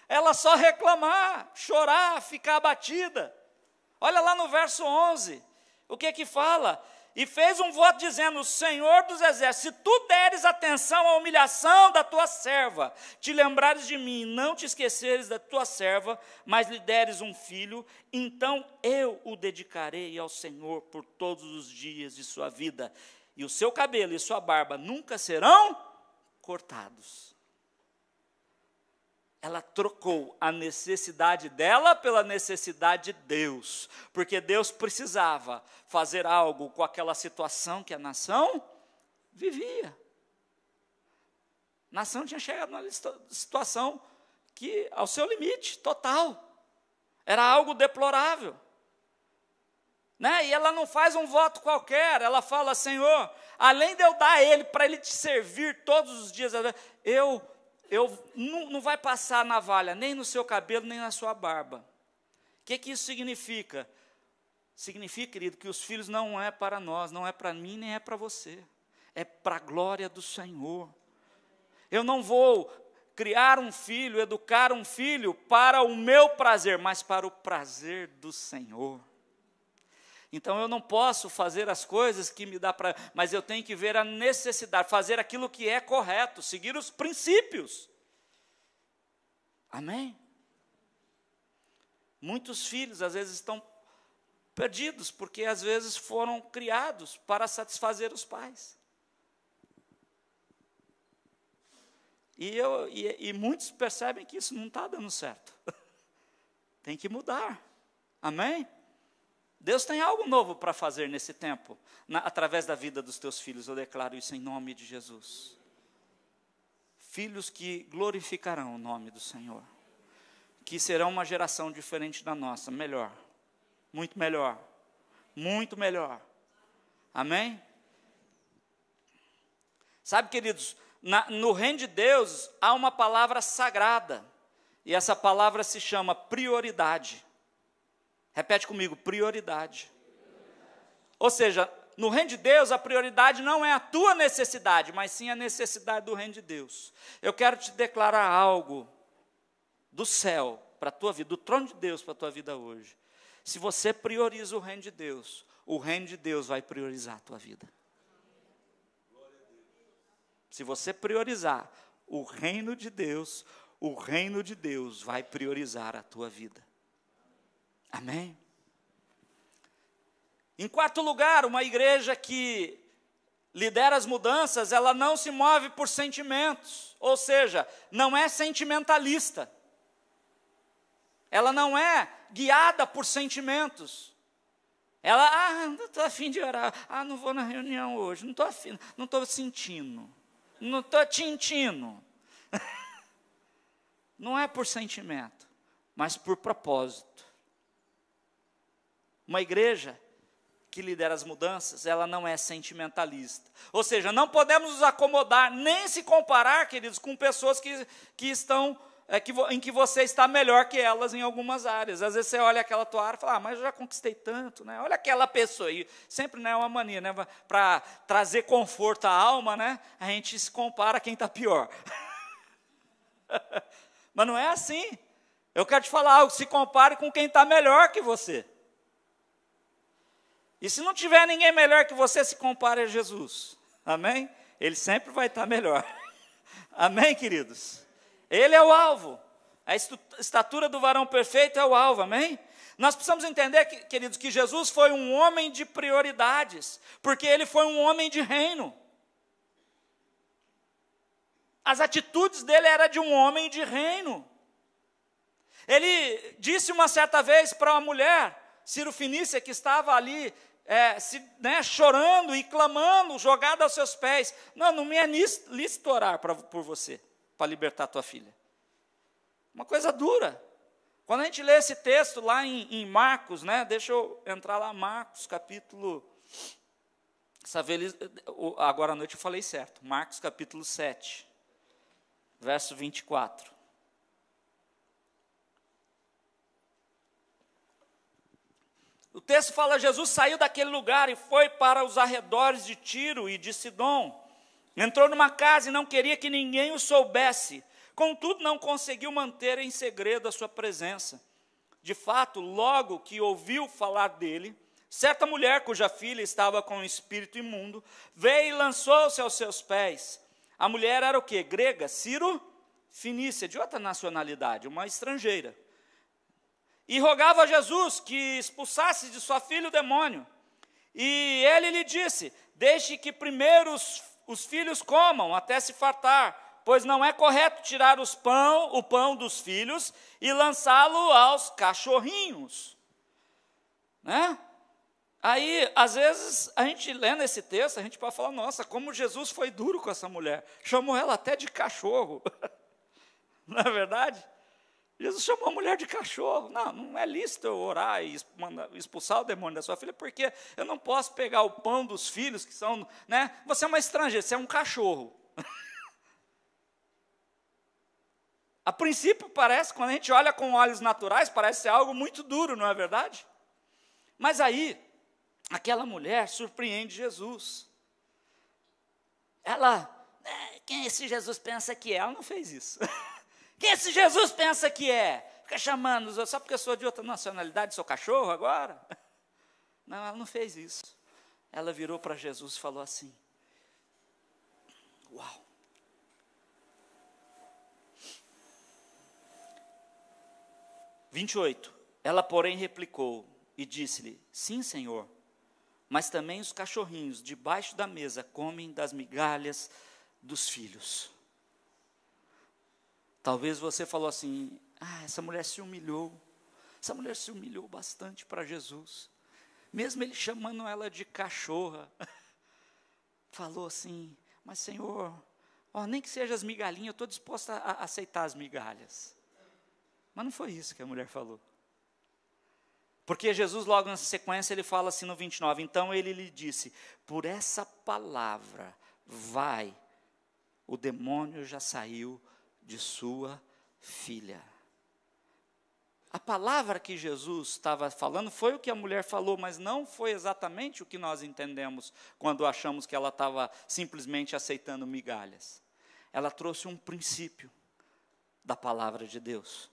Ela só reclamar, chorar, ficar abatida. Olha lá no verso 11, o que fala? E fez um voto dizendo, Senhor dos exércitos, se tu deres atenção à humilhação da tua serva, te lembrares de mim, não te esqueceres da tua serva, mas lhe deres um filho, então eu o dedicarei ao Senhor por todos os dias de sua vida, e o seu cabelo e sua barba nunca serão cortados. Ela trocou a necessidade dela pela necessidade de Deus, porque Deus precisava fazer algo com aquela situação que a nação vivia. A nação tinha chegado numa situação que, ao seu limite total, era algo deplorável. Né? E ela não faz um voto qualquer, ela fala, Senhor, além de eu dar a Ele, para Ele te servir todos os dias, não vai passar navalha nem no seu cabelo, nem na sua barba. O que isso significa? Significa, querido, que os filhos não é para nós, não é para mim, nem é para você. É para a glória do Senhor. Eu não vou criar um filho, educar um filho para o meu prazer, mas para o prazer do Senhor. Então eu não posso fazer as coisas que me dá para, mas eu tenho que ver a necessidade, fazer aquilo que é correto, seguir os princípios. Amém? Muitos filhos às vezes estão perdidos, porque às vezes foram criados para satisfazer os pais. E muitos percebem que isso não está dando certo. Tem que mudar. Amém? Deus tem algo novo para fazer nesse tempo, através da vida dos teus filhos, eu declaro isso em nome de Jesus. Filhos que glorificarão o nome do Senhor, que serão uma geração diferente da nossa, melhor, muito melhor, muito melhor. Amém? Sabe, queridos, no reino de Deus há uma palavra sagrada, e essa palavra se chama prioridade. Repete comigo, prioridade. Ou seja, no reino de Deus, a prioridade não é a tua necessidade, mas sim a necessidade do reino de Deus. Eu quero te declarar algo do céu para a tua vida, do trono de Deus para a tua vida hoje. Se você prioriza o reino de Deus vai priorizar a tua vida. Se você priorizar o reino de Deus vai priorizar a tua vida. Amém? Em quarto lugar, uma igreja que lidera as mudanças, ela não se move por sentimentos, ou seja, não é sentimentalista. Ela não é guiada por sentimentos. Ela, não estou afim de orar, não vou na reunião hoje, não estou afim, não estou sentindo, não estou tintindo. Não é por sentimento, mas por propósito. Uma igreja que lidera as mudanças, ela não é sentimentalista. Ou seja, não podemos nos acomodar, nem se comparar, queridos, com pessoas que estão, em que você está melhor que elas em algumas áreas. Às vezes você olha aquela tua área e fala, mas eu já conquistei tanto, né? Olha aquela pessoa aí. Sempre, né, uma mania, né? Para trazer conforto à alma, né? A gente se compara a quem está pior. Mas não é assim. Eu quero te falar algo, se compare com quem está melhor que você. E se não tiver ninguém melhor que você, se compare a Jesus. Amém? Ele sempre vai estar melhor. Amém, queridos? Ele é o alvo. A estatura do varão perfeito é o alvo, amém? Nós precisamos entender, queridos, que Jesus foi um homem de prioridades, porque ele foi um homem de reino. As atitudes dele eram de um homem de reino. Ele disse uma certa vez para uma mulher, Cirofenícia, que estava ali, chorando e clamando, jogada aos seus pés: não me é lícito orar por você, para libertar tua filha. Uma coisa dura. Quando a gente lê esse texto lá em Marcos, deixa eu entrar lá, Marcos, capítulo... Agora à noite eu falei certo. Marcos, capítulo 7, verso 24. O texto fala: Jesus saiu daquele lugar e foi para os arredores de Tiro e de Sidom. Entrou numa casa e não queria que ninguém o soubesse. Contudo, não conseguiu manter em segredo a sua presença. De fato, logo que ouviu falar dele, certa mulher cuja filha estava com um espírito imundo, veio e lançou-se aos seus pés. A mulher era o quê? Grega, Cirofenícia, de outra nacionalidade, uma estrangeira. E rogava a Jesus que expulsasse de sua filha o demônio. E ele lhe disse: deixe que primeiro os filhos comam até se fartar, pois não é correto tirar o pão dos filhos e lançá-lo aos cachorrinhos. Aí, às vezes, a gente lendo esse texto, a gente pode falar: nossa, como Jesus foi duro com essa mulher, chamou ela até de cachorro. Não é verdade? Jesus chamou a mulher de cachorro. Não é lícito eu orar e expulsar o demônio da sua filha, porque eu não posso pegar o pão dos filhos, que são, você é uma estrangeira, você é um cachorro. A princípio parece, quando a gente olha com olhos naturais, parece ser algo muito duro, não é verdade? Mas aí, aquela mulher surpreende Jesus. Quem esse Jesus pensa que é? Ela não fez isso. Quem esse Jesus pensa que é? Fica chamando os outros, só porque eu sou de outra nacionalidade, sou cachorro agora? Não, ela não fez isso. Ela virou para Jesus e falou assim: uau! Ela, porém, replicou e disse-lhe: sim, Senhor, mas também os cachorrinhos debaixo da mesa comem das migalhas dos filhos. Talvez você falou assim: essa mulher se humilhou. Essa mulher se humilhou bastante para Jesus. Mesmo ele chamando ela de cachorra. Falou assim: mas Senhor, nem que seja as migalhinhas, eu estou disposta a aceitar as migalhas. Mas não foi isso que a mulher falou. Porque Jesus, logo na sequência, ele fala assim no 29, então ele lhe disse: por essa palavra, vai, o demônio já saiu de sua filha. A palavra que Jesus estava falando foi o que a mulher falou, mas não foi exatamente o que nós entendemos quando achamos que ela estava simplesmente aceitando migalhas. Ela trouxe um princípio da palavra de Deus.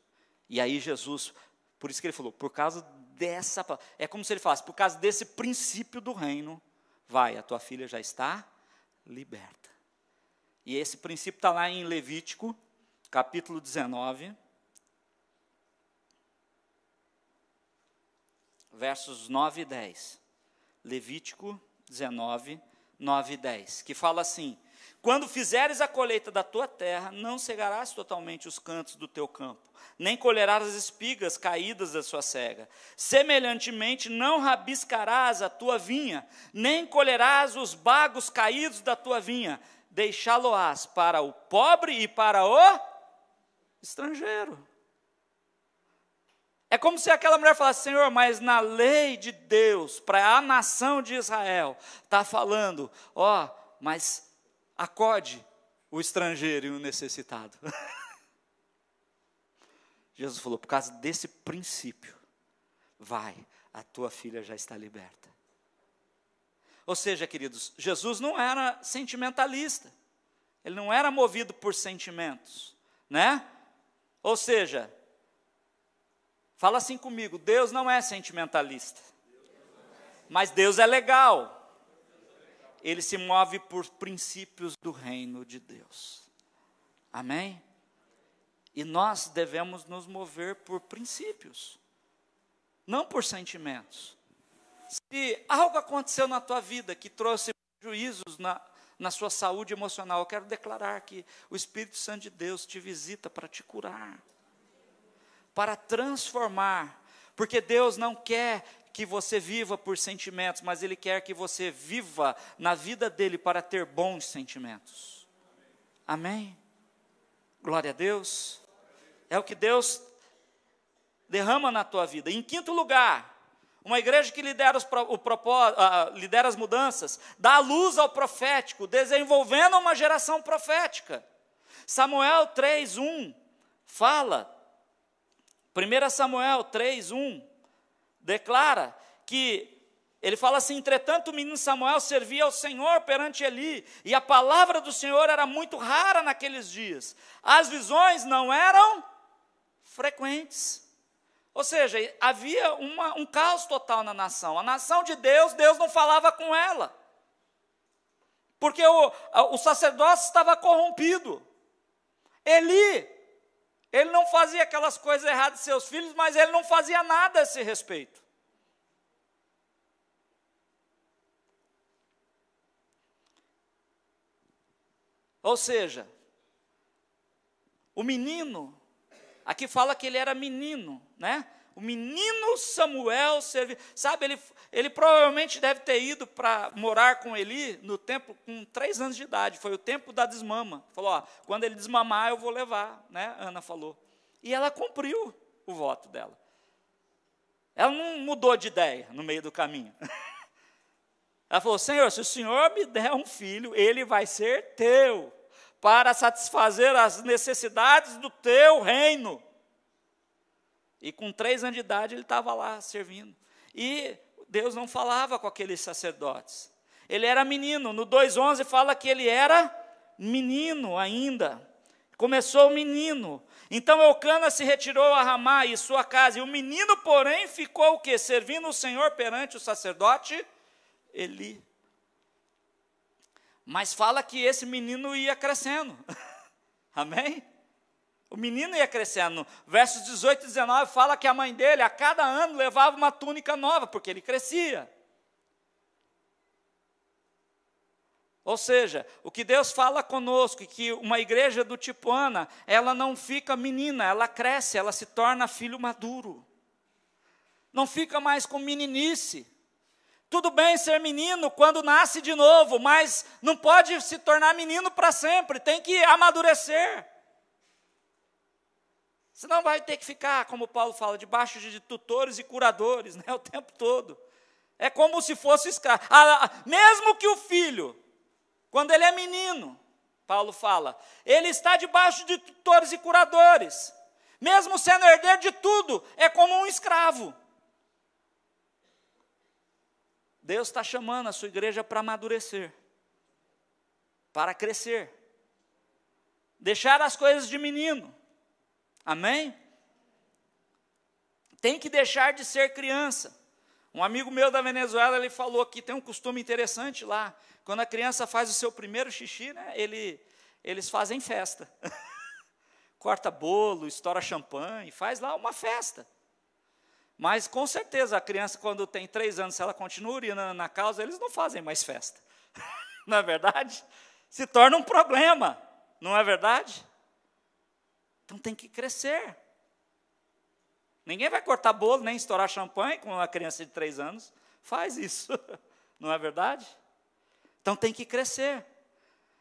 E aí Jesus, por isso que ele falou, por causa dessa, é como se ele falasse, por causa desse princípio do reino, vai, a tua filha já está liberta. E esse princípio está lá em Levítico, capítulo 19, versos 9 e 10. Levítico 19, 9 e 10, que fala assim: quando fizeres a colheita da tua terra, não cegarás totalmente os cantos do teu campo, nem colherás as espigas caídas da sua cega. Semelhantemente, não rabiscarás a tua vinha, nem colherás os bagos caídos da tua vinha. Deixá-lo-ás para o pobre e para o estrangeiro. É como se aquela mulher falasse: Senhor, mas na lei de Deus, para a nação de Israel, está falando, mas acode o estrangeiro e o necessitado. Jesus falou: por causa desse princípio, vai, a tua filha já está liberta. Ou seja, queridos, Jesus não era sentimentalista, ele não era movido por sentimentos, Ou seja, fala assim comigo, Deus não é sentimentalista, mas Deus é legal. Ele se move por princípios do reino de Deus. Amém? E nós devemos nos mover por princípios, não por sentimentos. Se algo aconteceu na tua vida que trouxe prejuízos na sua saúde emocional, eu quero declarar que o Espírito Santo de Deus te visita para te curar, para transformar, porque Deus não quer que você viva por sentimentos, mas Ele quer que você viva na vida dEle para ter bons sentimentos. Amém? Glória a Deus. É o que Deus derrama na tua vida. Em quinto lugar, uma igreja que lidera lidera as mudanças, dá a luz ao profético, desenvolvendo uma geração profética. Samuel 3:1 fala, 1 Samuel 3:1, declara que, ele fala assim, entretanto o menino Samuel servia ao Senhor perante Eli, e a palavra do Senhor era muito rara naqueles dias. As visões não eram frequentes. Ou seja, havia um caos total na nação. A nação de Deus, Deus não falava com ela. Porque o sacerdócio estava corrompido. Ele não fazia aquelas coisas erradas de seus filhos, mas ele não fazia nada a esse respeito. Ou seja, o menino, aqui fala que ele era menino, né? O menino Samuel servia, sabe, ele provavelmente deve ter ido para morar com Eli no tempo com 3 anos de idade, foi o tempo da desmama. Falou, ó, quando ele desmamar eu vou levar, né? Ana falou. E ela cumpriu o voto dela. Ela não mudou de ideia no meio do caminho. Ela falou, Senhor, se o Senhor me der um filho, ele vai ser teu, para satisfazer as necessidades do teu reino. E com 3 anos de idade ele estava lá servindo. E Deus não falava com aqueles sacerdotes. Ele era menino. No 2:11 fala que ele era menino ainda. Começou menino. Então Eucana se retirou a Ramá e sua casa. E o menino, porém, ficou o quê? Servindo o Senhor perante o sacerdote Eli. Mas fala que esse menino ia crescendo. Amém? O menino ia crescendo. Versos 18 e 19 fala que a mãe dele, a cada ano, levava uma túnica nova, porque ele crescia. Ou seja, o que Deus fala conosco, que uma igreja do tipo Ana, ela não fica menina, ela cresce, ela se torna filho maduro. Não fica mais com meninice. Tudo bem ser menino quando nasce de novo, mas não pode se tornar menino para sempre, tem que amadurecer. Senão vai ter que ficar, como Paulo fala, debaixo de tutores e curadores, né, o tempo todo. É como se fosse escravo. Mesmo que o filho, quando ele é menino, Paulo fala, ele está debaixo de tutores e curadores. Mesmo sendo herdeiro de tudo, é como um escravo. Deus está chamando a sua igreja para amadurecer, para crescer, deixar as coisas de menino. Amém? Tem que deixar de ser criança. Um amigo meu da Venezuela, ele falou que tem um costume interessante lá. Quando a criança faz o seu primeiro xixi, né, eles fazem festa. Corta bolo, estoura champanhe, faz lá uma festa. Mas com certeza a criança, quando tem 3 anos, se ela continua urinando na calça, eles não fazem mais festa. Não é verdade? Se torna um problema, não é verdade? Então tem que crescer. Ninguém vai cortar bolo, nem estourar champanhe com uma criança de 3 anos. Faz isso, não é verdade? Então tem que crescer.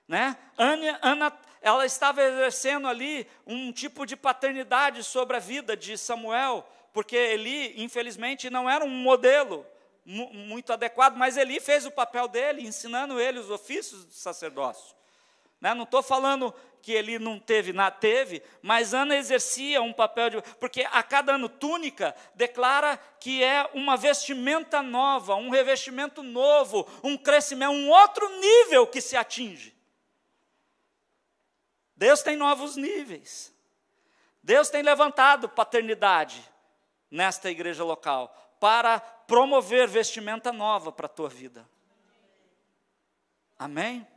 Né? Ana, ela estava exercendo ali um tipo de paternidade sobre a vida de Samuel, porque Eli, infelizmente, não era um modelo muito adequado, mas Eli fez o papel dele, ensinando ele os ofícios do sacerdócio. Né? Não estou falando que Eli não teve, teve, mas Ana exercia um papel de... Porque a cada ano túnica declara que é uma vestimenta nova, um revestimento novo, um crescimento, um outro nível que se atinge. Deus tem novos níveis. Deus tem levantado paternidade nesta igreja local para promover vestimenta nova para a tua vida. Amém?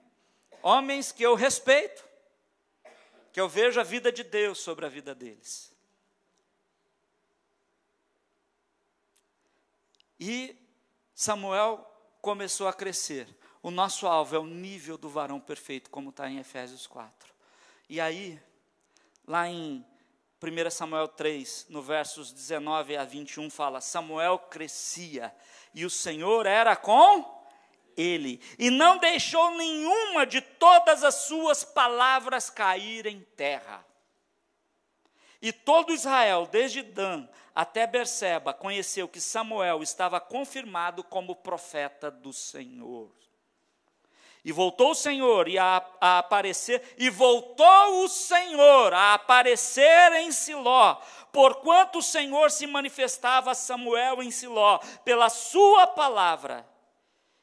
Homens que eu respeito, que eu vejo a vida de Deus sobre a vida deles. E Samuel começou a crescer. O nosso alvo é o nível do varão perfeito, como está em Efésios 4. E aí, lá em 1 Samuel 3, no versos 19 a 21, fala: Samuel crescia, e o Senhor era com ele, e não deixou nenhuma de todas as suas palavras cair em terra. E todo Israel, desde Dan até Berseba, conheceu que Samuel estava confirmado como profeta do Senhor. E voltou o Senhor a aparecer, e voltou o Senhor a aparecer em Siló, porquanto o Senhor se manifestava a Samuel em Siló, pela sua palavra.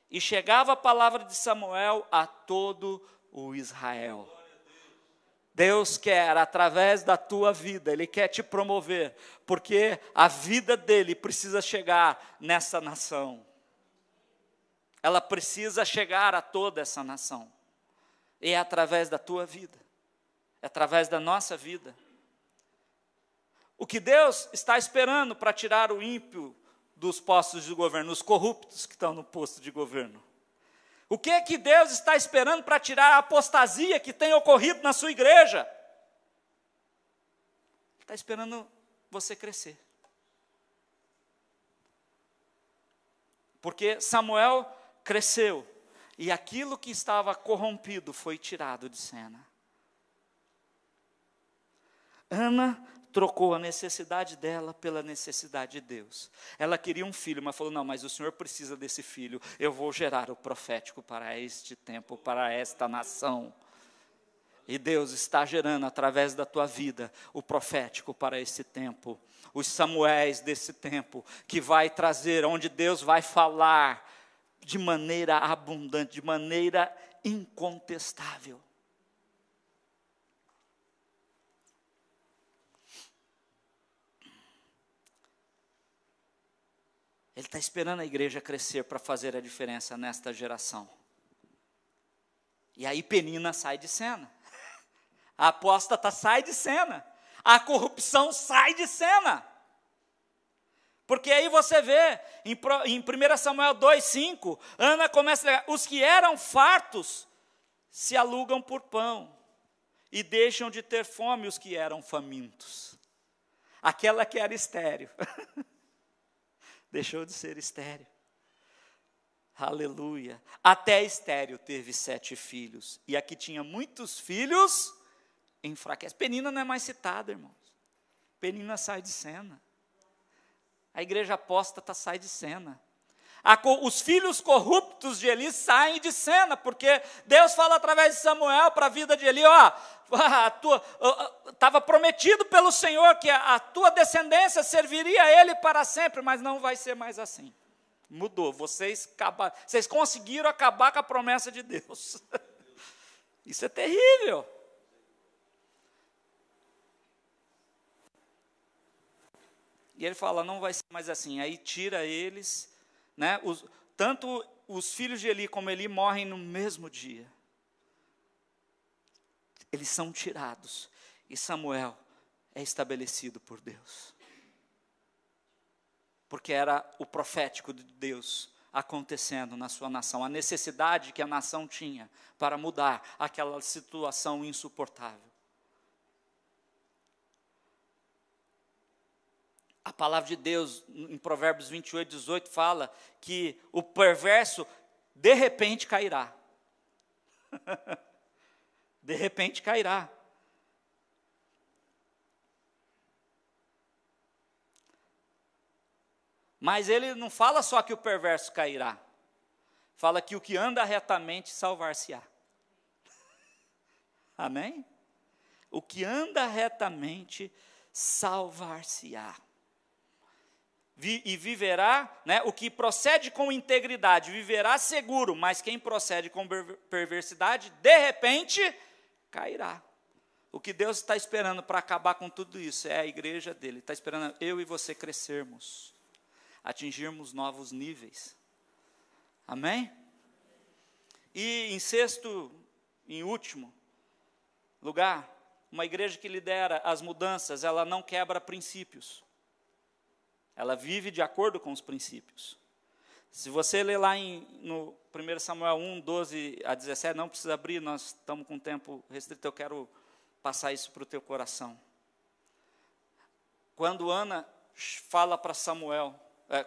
E chegava a palavra de Samuel a todo o Israel. Deus quer, através da tua vida, Ele quer te promover, porque a vida dEle precisa chegar nessa nação. Ela precisa chegar a toda essa nação. E é através da tua vida, é através da nossa vida. O que Deus está esperando para tirar o ímpio dos postos de governo, os corruptos que estão no posto de governo? O que é que Deus está esperando para tirar a apostasia que tem ocorrido na sua igreja? Ele está esperando você crescer. Porque Samuel cresceu, e aquilo que estava corrompido foi tirado de cena. Ana trocou a necessidade dela pela necessidade de Deus. Ela queria um filho, mas falou: não, mas o Senhor precisa desse filho, eu vou gerar o profético para este tempo, para esta nação. E Deus está gerando através da tua vida o profético para esse tempo, os Samuéis desse tempo, que vai trazer, onde Deus vai falar de maneira abundante, de maneira incontestável. Ele está esperando a igreja crescer para fazer a diferença nesta geração. E aí Penina sai de cena. A apóstata sai de cena. A corrupção sai de cena. Porque aí você vê, em 1 Samuel 2,5, Ana começa a ler: os que eram fartos se alugam por pão, e deixam de ter fome os que eram famintos. Aquela que era estéril deixou de ser estéril. Aleluia. Até estéril teve 7 filhos. E a que tinha muitos filhos enfraquece. Penina não é mais citada, irmãos. Penina sai de cena. A igreja apóstata sai de cena. Os filhos corruptos de Eli saem de cena, porque Deus fala através de Samuel para a vida de Eli: estava prometido pelo Senhor que a tua descendência serviria a Ele para sempre, mas não vai ser mais assim. Mudou, vocês conseguiram acabar com a promessa de Deus. Isso é terrível. E ele fala: não vai ser mais assim. Aí tira eles, né? Tanto os filhos de Eli como Eli morrem no mesmo dia. Eles são tirados, e Samuel é estabelecido por Deus. Porque era o profético de Deus acontecendo na sua nação, a necessidade que a nação tinha para mudar aquela situação insuportável. A palavra de Deus, em Provérbios 28:18, fala que o perverso, de repente, cairá. De repente cairá. Mas ele não fala só que o perverso cairá. Fala que o que anda retamente salvar-se-á. Amém? O que anda retamente salvar-se-á. E viverá, né, o que procede com integridade, viverá seguro, mas quem procede com perversidade, de repente, cairá. O que Deus está esperando para acabar com tudo isso é a igreja dele. Está esperando eu e você crescermos, atingirmos novos níveis. Amém? E em sexto, em último lugar, uma igreja que lidera as mudanças, ela não quebra princípios. Ela vive de acordo com os princípios. Se você ler lá no 1 Samuel 1, 12 a 17, não precisa abrir, nós estamos com tempo restrito, eu quero passar isso para o teu coração. Quando Ana fala para Samuel,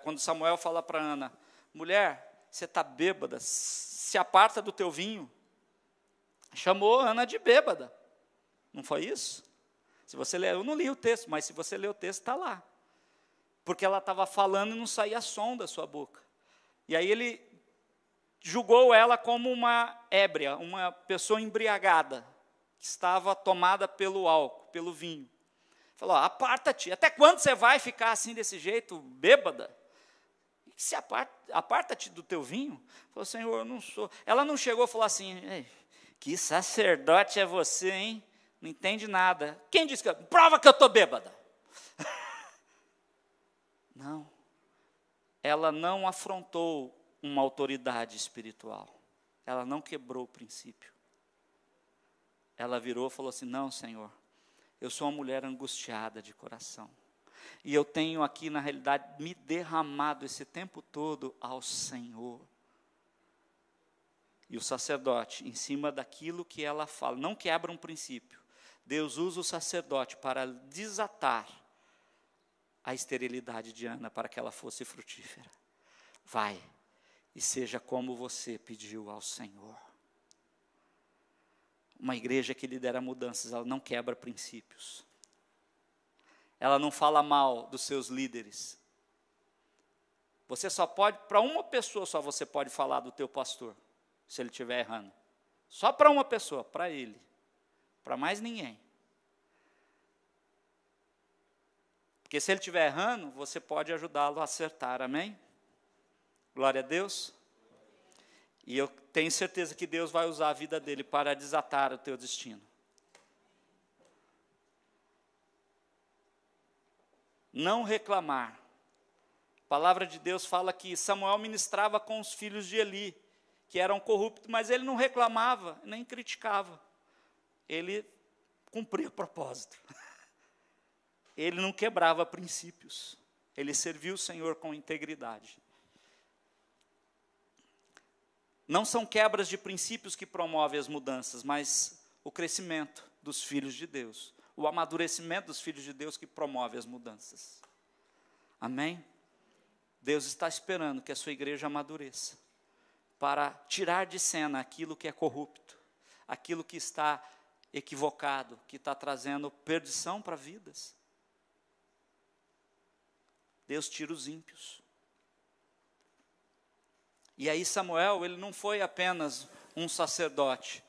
quando Samuel fala para Ana, mulher, você está bêbada, se aparta do teu vinho. Chamou Ana de bêbada. Não foi isso? Se você ler, eu não li o texto, mas se você ler o texto, está lá. Porque ela estava falando e não saía som da sua boca. E aí ele julgou ela como uma ébria, uma pessoa embriagada, que estava tomada pelo álcool, pelo vinho. Falou, aparta-te, até quando você vai ficar assim desse jeito, bêbada? Se aparta-te do teu vinho. Falou, Senhor, eu não sou. Ela não chegou e falou assim, que sacerdote é você, hein? Não entende nada. Quem disse que prova que eu estou bêbada? Não. Ela não afrontou uma autoridade espiritual. Ela não quebrou o princípio. Ela virou e falou assim, não, Senhor, eu sou uma mulher angustiada de coração. E eu tenho aqui, na realidade, me derramado esse tempo todo ao Senhor. E o sacerdote, em cima daquilo que ela fala, não quebra um princípio. Deus usa o sacerdote para desatar a esterilidade de Ana, para que ela fosse frutífera. Vai, e seja como você pediu ao Senhor. Uma igreja que lidera mudanças, ela não quebra princípios. Ela não fala mal dos seus líderes. Você só pode, para uma pessoa só você pode falar do teu pastor, se ele estiver errando. Só para uma pessoa, para ele. Para mais ninguém. Porque se ele estiver errando, você pode ajudá-lo a acertar, amém? Glória a Deus. E eu tenho certeza que Deus vai usar a vida dele para desatar o teu destino. Não reclamar. A palavra de Deus fala que Samuel ministrava com os filhos de Eli, que eram corruptos, mas ele não reclamava, nem criticava. Ele cumpria o propósito. Ele não quebrava princípios. Ele serviu o Senhor com integridade. Não são quebras de princípios que promovem as mudanças, mas o crescimento dos filhos de Deus, o amadurecimento dos filhos de Deus que promove as mudanças. Amém? Deus está esperando que a sua igreja amadureça, para tirar de cena aquilo que é corrupto, aquilo que está equivocado, que está trazendo perdição para vidas. Deus tira os ímpios. E aí Samuel, ele não foi apenas um sacerdote,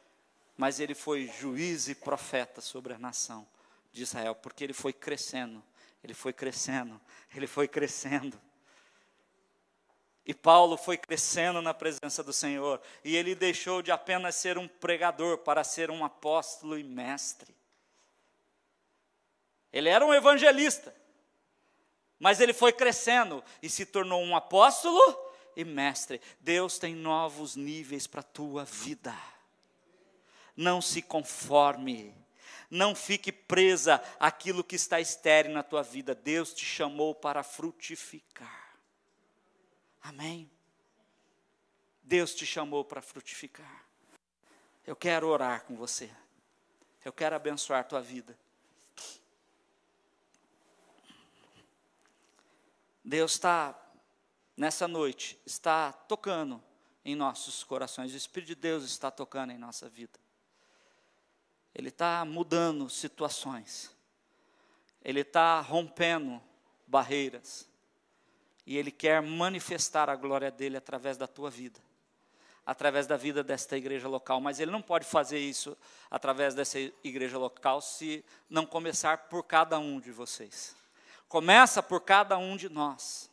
mas ele foi juiz e profeta sobre a nação de Israel, porque ele foi crescendo, ele foi crescendo, ele foi crescendo. E Paulo foi crescendo na presença do Senhor, e ele deixou de apenas ser um pregador para ser um apóstolo e mestre. Ele era um evangelista, mas ele foi crescendo e se tornou um apóstolo e mestre. Deus tem novos níveis para a tua vida. Não se conforme, não fique presa àquilo que está estéril na tua vida. Deus te chamou para frutificar. Amém? Deus te chamou para frutificar. Eu quero orar com você. Eu quero abençoar a tua vida. Deus está, nessa noite, está tocando em nossos corações. O Espírito de Deus está tocando em nossa vida. Ele está mudando situações. Ele está rompendo barreiras. E Ele quer manifestar a glória dEle através da tua vida. Através da vida desta igreja local. Mas Ele não pode fazer isso através dessa igreja local se não começar por cada um de vocês. Começa por cada um de nós.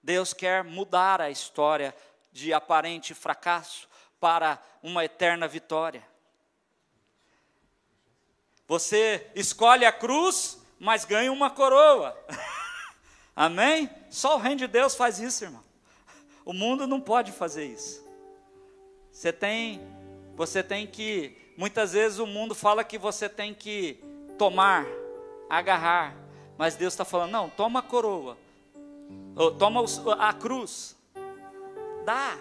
Deus quer mudar a história de aparente fracasso para uma eterna vitória. Você escolhe a cruz, mas ganha uma coroa. Amém? Só o reino de Deus faz isso, irmão. O mundo não pode fazer isso. Você tem que, muitas vezes o mundo fala que você tem que tomar, agarrar, mas Deus está falando, não, toma a coroa, toma a cruz, dá,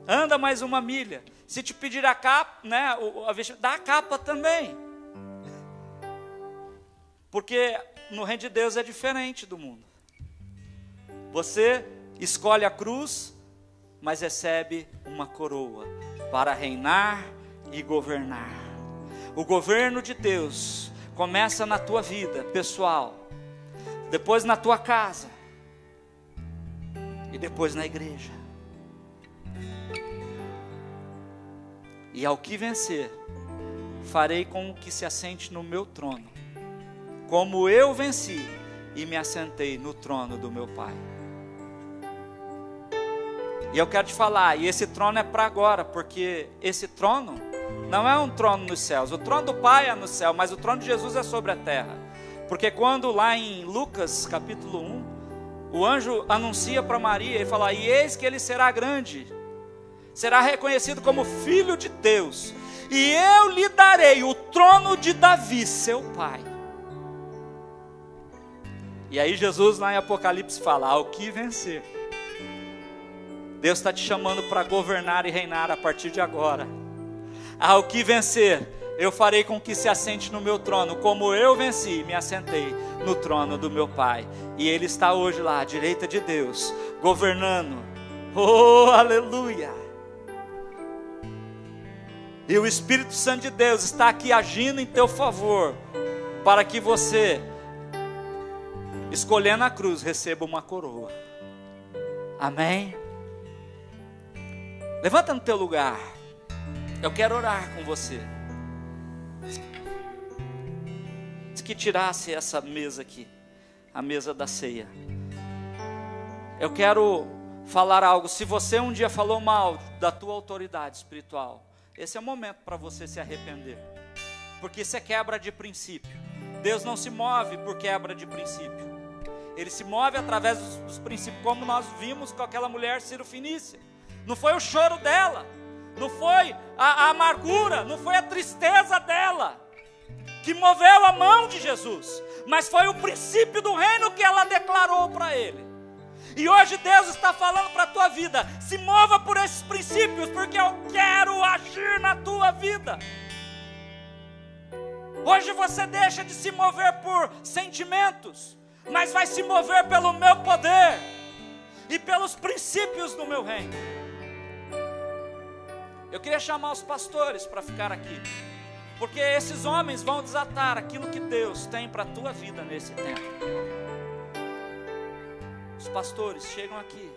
anda mais uma milha, se te pedir a capa, né, dá a capa também, porque no reino de Deus é diferente do mundo. Você escolhe a cruz, mas recebe uma coroa para reinar e governar. O governo de Deus começa na tua vida pessoal, depois na tua casa e depois na igreja. E ao que vencer, farei com que se assente no meu trono, como eu venci e me assentei no trono do meu Pai. E eu quero te falar, e esse trono é para agora, porque esse trono não é um trono nos céus. O trono do Pai é no céu, mas o trono de Jesus é sobre a terra. Porque quando lá em Lucas capítulo 1, o anjo anuncia para Maria e fala, e eis que ele será grande, será reconhecido como filho de Deus, e eu lhe darei o trono de Davi, seu pai. E aí Jesus lá em Apocalipse fala, ao que vencer. Deus está te chamando para governar e reinar a partir de agora. Ao que vencer, eu farei com que se assente no meu trono, como eu venci e me assentei no trono do meu Pai. E Ele está hoje lá, à direita de Deus, governando. Oh, aleluia! E o Espírito Santo de Deus está aqui agindo em teu favor, para que você, escolhendo a cruz, receba uma coroa. Amém? Levanta no teu lugar. Eu quero orar com você. Se que tirasse essa mesa aqui, a mesa da ceia. Eu quero falar algo. Se você um dia falou mal da tua autoridade espiritual, esse é o momento para você se arrepender. Porque isso é quebra de princípio. Deus não se move por quebra de princípio. Ele se move através dos princípios, como nós vimos com aquela mulher Cirofenícia. Não foi o choro dela, não foi a amargura, não foi a tristeza dela que moveu a mão de Jesus, mas foi o princípio do reino que ela declarou para ele. E hoje Deus está falando para a tua vida, se mova por esses princípios, porque eu quero agir na tua vida. Hoje você deixa de se mover por sentimentos, mas vai se mover pelo meu poder e pelos princípios do meu reino. Eu queria chamar os pastores para ficar aqui, porque esses homens vão desatar aquilo que Deus tem para a tua vida nesse tempo. Os pastores chegam aqui.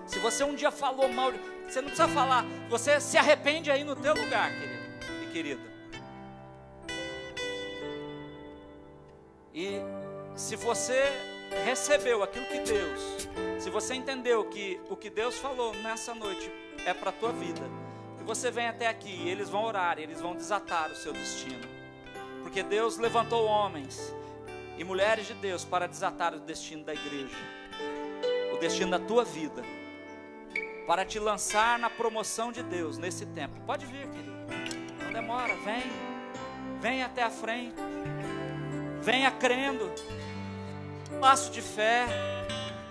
Se você um dia falou mal, você não precisa falar, você se arrepende aí no teu lugar, querido e querida. E se você recebeu aquilo que Deus, se você entendeu que o que Deus falou nessa noite é para a tua vida, e você vem até aqui, e eles vão orar, e eles vão desatar o seu destino, porque Deus levantou homens e mulheres de Deus para desatar o destino da igreja, o destino da tua vida, para te lançar na promoção de Deus nesse tempo. Pode vir, querido, não demora, vem até a frente, venha crendo, passo de fé.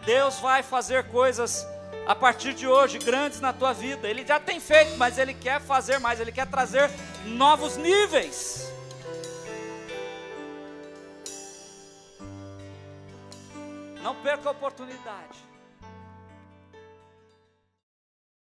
Deus vai fazer coisas a partir de hoje grandes na tua vida. Ele já tem feito, mas Ele quer fazer mais. Ele quer trazer novos níveis. Não perca a oportunidade.